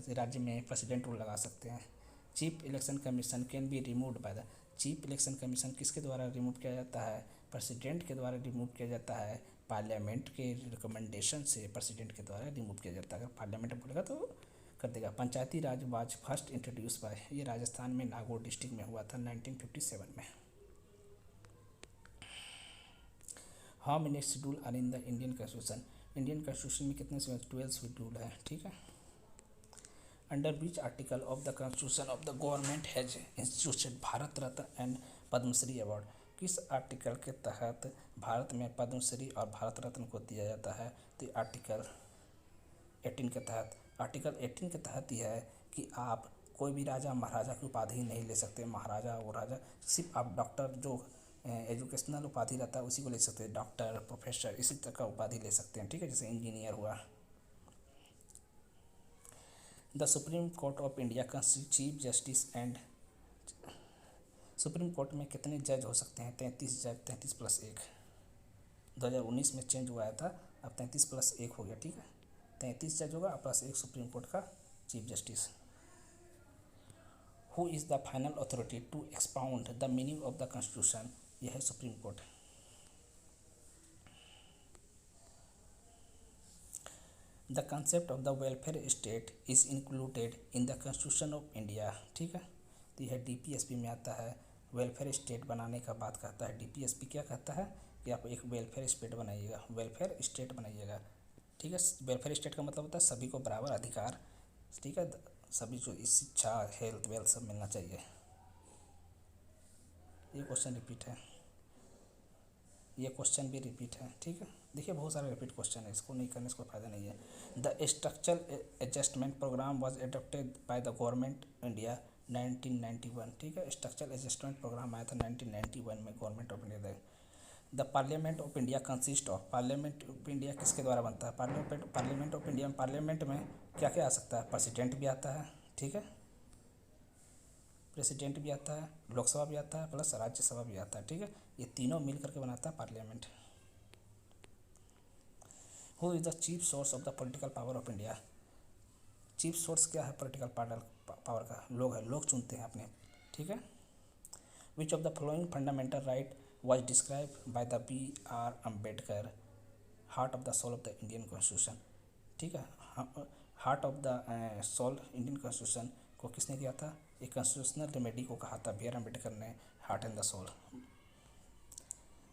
राज्य में प्रेसिडेंट रूल लगा सकते हैं। Chief election commission can be removed by the, chief election commission किसके द्वारा रिमूव किया जाता है, प्रेसिडेंट के द्वारा रिमूव किया जाता है, पार्लियामेंट के रिकमेंडेशन से प्रेसिडेंट के द्वारा रिमूव किया जाता है। अगर पार्लियामेंट बोलेगा तो कर देगा। पंचायती राज वाज फर्स्ट इंट्रोड्यूस बाय, ये राजस्थान में नागौर डिस्ट्रिक्ट में हुआ था 1957 में। How many schedule are in the Indian constitution, Indian constitution में कितने 12 शेड्यूल है, ठीक है। Under which article of the constitution of the government has instituted Bharat Ratna and Padma Shri award, किस आर्टिकल के तहत भारत में पद्मश्री और भारत रत्न को दिया जाता है, तो आर्टिकल 18 के तहत। आर्टिकल 18 के तहत यह है कि आप कोई भी राजा महाराजा की उपाधि नहीं ले सकते, महाराजा वो राजा, सिर्फ आप डॉक्टर जो एजुकेशनल उपाधि रहता है उसी को ले सकते हैं, डॉक्टर प्रोफेसर इसी तरह का उपाधि ले सकते हैं, ठीक है, जैसे इंजीनियर हुआ। The supreme court of India consist chief justice and, supreme court में कितने जज हो सकते हैं, 33 जज, 33+1। 2019 में चेंज हुआ था, अब 33+1 हो गया, ठीक है। 33 जज होगा प्लस 1 सुप्रीम कोर्ट का chief justice. Who is the final authority to expound the meaning of the constitution, यह है Supreme Court. The concept of the welfare state is included in the constitution of India, ठीक है, तो यह DPSP में आता है। वेलफेयर स्टेट बनाने का बात कहता है, DPSP क्या कहता है कि आप एक वेलफेयर स्टेट बनाइएगा, वेलफेयर स्टेट बनाइएगा, ठीक है। वेलफेयर स्टेट का मतलब होता है सभी को बराबर अधिकार, ठीक है, सभी जो शिक्षा हेल्थ वेल्थ सब मिलना चाहिए। ये क्वेश्चन रिपीट है, ये क्वेश्चन भी रिपीट है, ठीक है। देखिए बहुत सारे रिपीट क्वेश्चन है, इसको नहीं करने से कोई फायदा नहीं है। The structural adjustment programme was adopted by the government India 1991, ठीक है। स्ट्रक्चरल एडजस्टमेंट प्रोग्राम आया था 1991 में government of India. The parliament of India consist of, parliament of India किसके द्वारा बनता है, पार्लियामेंट ऑफ इंडिया में पार्लियामेंट में क्या क्या आ सकता है, प्रेसिडेंट भी आता है, ठीक है, प्रेसिडेंट भी आता है, लोकसभा भी आता है, प्लस राज्यसभा भी आता है, ठीक है। ये तीनों मिल करके बनाता है parliament. Who is the chief source of the political power of India, chief source क्या है पॉलिटिकल पावर का, लोग है, लोग चुनते हैं अपने, ठीक है। Which of the following fundamental right was described by the B.R. Ambedkar, heart of the soul of the Indian constitution, ठीक है। Heart of the soul Indian constitution को किसने किया था, एक कॉन्स्टिट्यूशनल रेमेडी को कहा था B.R. अम्बेडकर ने, heart and the soul.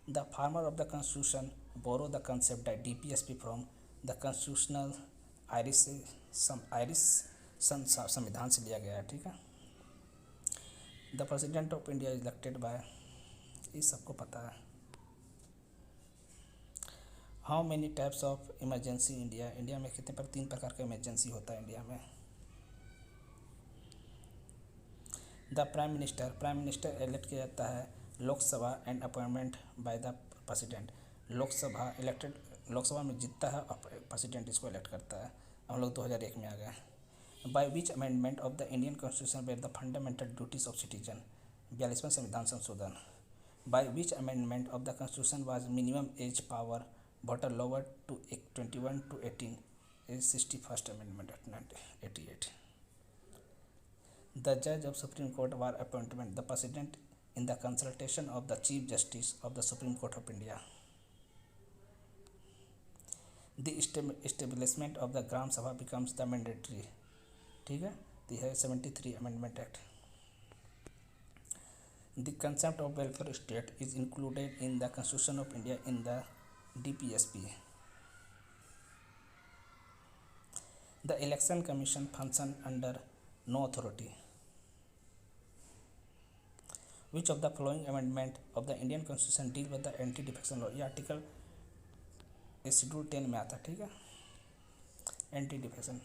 The framer of the constitution borrow the concept DPSP from the constitutional Irish संविधान से लिया गया है, ठीक है। The president of India is elected by, ये सबको पता है। How many types of emergency India, India में कितने 3 प्रकार का इमरजेंसी होता है इंडिया में। द प्राइम मिनिस्टर इलेक्ट किया जाता है Lok Sabha and appointment bye the president, Lok Sabha में जीतता है और प्रेसिडेंट इसको इलेक्ट करता है। हम लोग 2001 में आ गए। By which amendment of the Indian constitution where the fundamental duties of citizen, 42वां संविधान संशोधन। By which amendment of the Constitution was minimum age power voter lowered to 21 to 18 is 61st Amendment of 1988. The judge of Supreme Court were appointment the President in the consultation of the Chief Justice of the Supreme Court of India. The establishment of the Gram Sabha becomes the mandatory, ठीक है, तो यह 73 Amendment Act. The concept of welfare state is included in the Constitution of India in the DPSP. The Election Commission function under no authority. Which of the following amendment of the Indian Constitution deal with the anti-defection law, ये article schedule 10 में आता है, ठीक है। Anti-defection,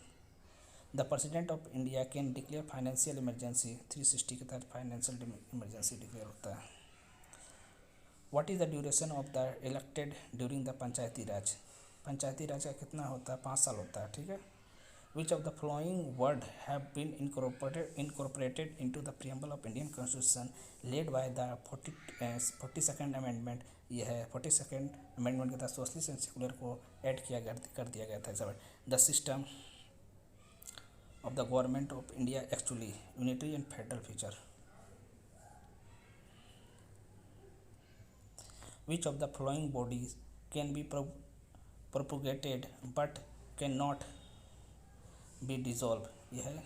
the president of India can declare financial emergency, 360 के तहत financial emergency declare होता है। What is the duration of the elected during the panchayati raj, panchayati raj का कितना होता है, 5 साल होता है, ठीक है। Which of the following word have been incorporated into the preamble of Indian Constitution laid by the 42nd Amendment? यह है 42nd Amendment के तहत सोशलिस्ट एंड सेकुलर को ऐड कर दिया गया था. The system of the government of India actually unitary and federal feature. Which of the following bodies can be propagated but cannot be dissolved? यह है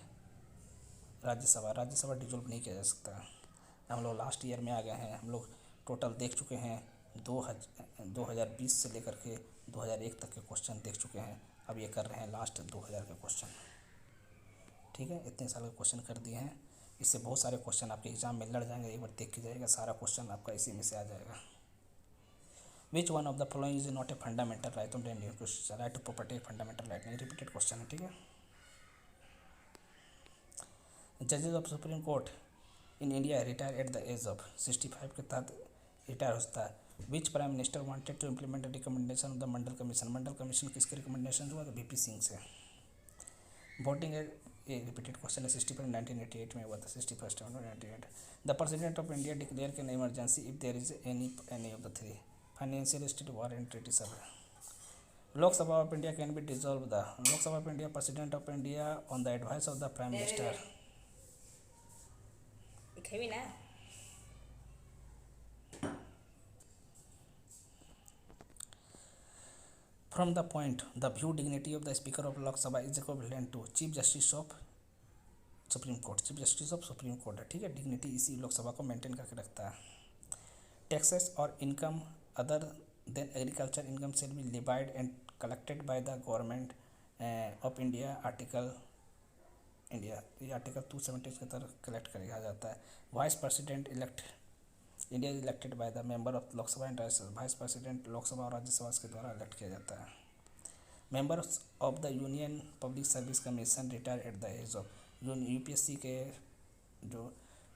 राज्यसभा डिजोल्व नहीं किया जा सकता. हम लोग लास्ट ईयर में आ गए हैं. हम लोग टोटल देख चुके हैं 2020 से लेकर के 2001 तक के क्वेश्चन देख चुके हैं. अब ये कर रहे हैं लास्ट 2000 के क्वेश्चन. ठीक है, इतने साल के क्वेश्चन कर दिए हैं. इससे बहुत सारे क्वेश्चन आपके एग्जाम में लड़ जाएंगे. एक बार देख के जाएगा, सारा क्वेश्चन आपका इसी में से आ जाएगा. Which one of the following is not a fundamental right of Indian constitution? Right to property fundamental right नहीं. रिपीटेड क्वेश्चन है. ठीक है. जजेस of supreme court in India retire at the age of 65 के तहत रिटायर होता है. Which prime minister wanted to implement recommendation of the Mandal commission? Mandal commission किसके रिकमेंडेशन हुआ? तो वीपी सिंह से. वोटिंग ये रिपीटेड क्वेश्चन है. 65 1988 में हुआ था. 61 1988. The president of India declare can emergency if there is any of the three financial state war and treaty सब. Lok Sabha of India can be dissolve. The Lok Sabha of India president of India on the advice of the prime minister. From the point, the view dignity of the Speaker of Lok Sabha is equivalent to Chief Justice of Supreme Court. Chief Justice of Supreme Court है. ठीक है. Dignity इसी लोकसभा को maintain करके रखता है. Taxes और income other than agriculture income shall be levied and collected by the government of India. Article India ये आर्टिकल 270 के तहत कलेक्ट किया जाता है. Vice president elect India is elected by the member of Lok Sabha and Rajya Sabha. Vice president Lok Sabha और राज्यसभा के द्वारा elect किया जाता है. Members of the union public service commission retire at the age of. UPSC के जो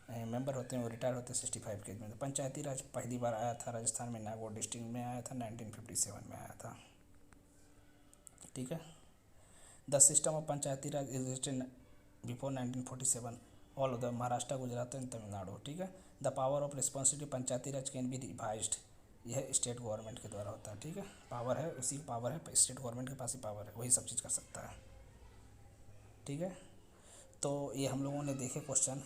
मेंबर होते हैं वो रिटायर होते हैं 65 के एज में. पंचायती राज पहली बार आया था राजस्थान में. नागौर डिस्ट्रिक्ट में आया था. 1957 में आया था. ठीक है. The system of panchayati Raj existed before 1947 all of the Maharashtra, Gujarat and Tamil Nadu. ठीक है. The power of responsibility Panchayati Raj can be revised. यह स्टेट गवर्नमेंट के द्वारा होता है. ठीक है. पावर है, उसी की पावर है. स्टेट गवर्नमेंट के पास ही पावर है, वही सब चीज़ कर सकता है. ठीक है. तो ये हम लोगों ने देखे क्वेश्चन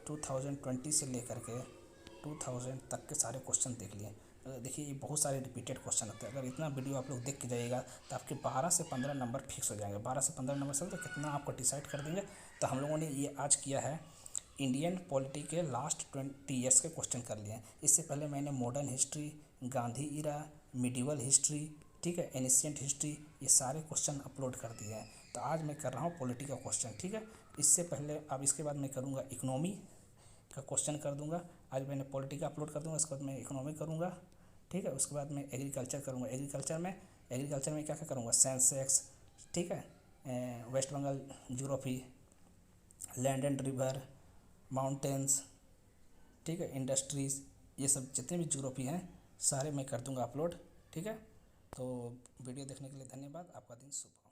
2020 से लेकर के 2000 तक के सारे क्वेश्चन देख लिए. देखिए ये बहुत सारे रिपीटेड क्वेश्चन होते हैं. अगर इतना वीडियो आप लोग देख के जाइएगा तो आपके 12 से 15 नंबर फिक्स हो जाएंगे. 12 से 15 नंबर से तो कितना आपको डिसाइड कर देंगे. तो हम लोगों ने ये आज किया है इंडियन पॉलिटी के लास्ट 20 ईयर्स के क्वेश्चन कर लिए हैं. इससे पहले मैंने मॉडर्न हिस्ट्री, गांधी इरा, मिडिवल हिस्ट्री, ठीक है, एनिशिएंट हिस्ट्री, ये सारे क्वेश्चन अपलोड कर दिए हैं. तो आज मैं कर रहा हूँ पॉलिटी का क्वेश्चन. ठीक है. इससे पहले अब इसके बाद मैं करूँगा इकोनॉमी का क्वेश्चन कर दूँगा. आज मैंने पॉलिटी का अपलोड कर दूँगा. इसके बाद मैं इकोनॉमी करूँगा. ठीक है. उसके बाद मैं एग्रीकल्चर करूँगा. एग्रीकल्चर में क्या क्या करूँगा? सेंसेक्स, ठीक है, West Bengal geography, land and river, mountains, ठीक है, इंडस्ट्रीज़, ये सब जितने भी ज्योग्राफी हैं सारे मैं कर दूँगा अपलोड. ठीक है. तो वीडियो देखने के लिए धन्यवाद. आपका दिन शुभ हो.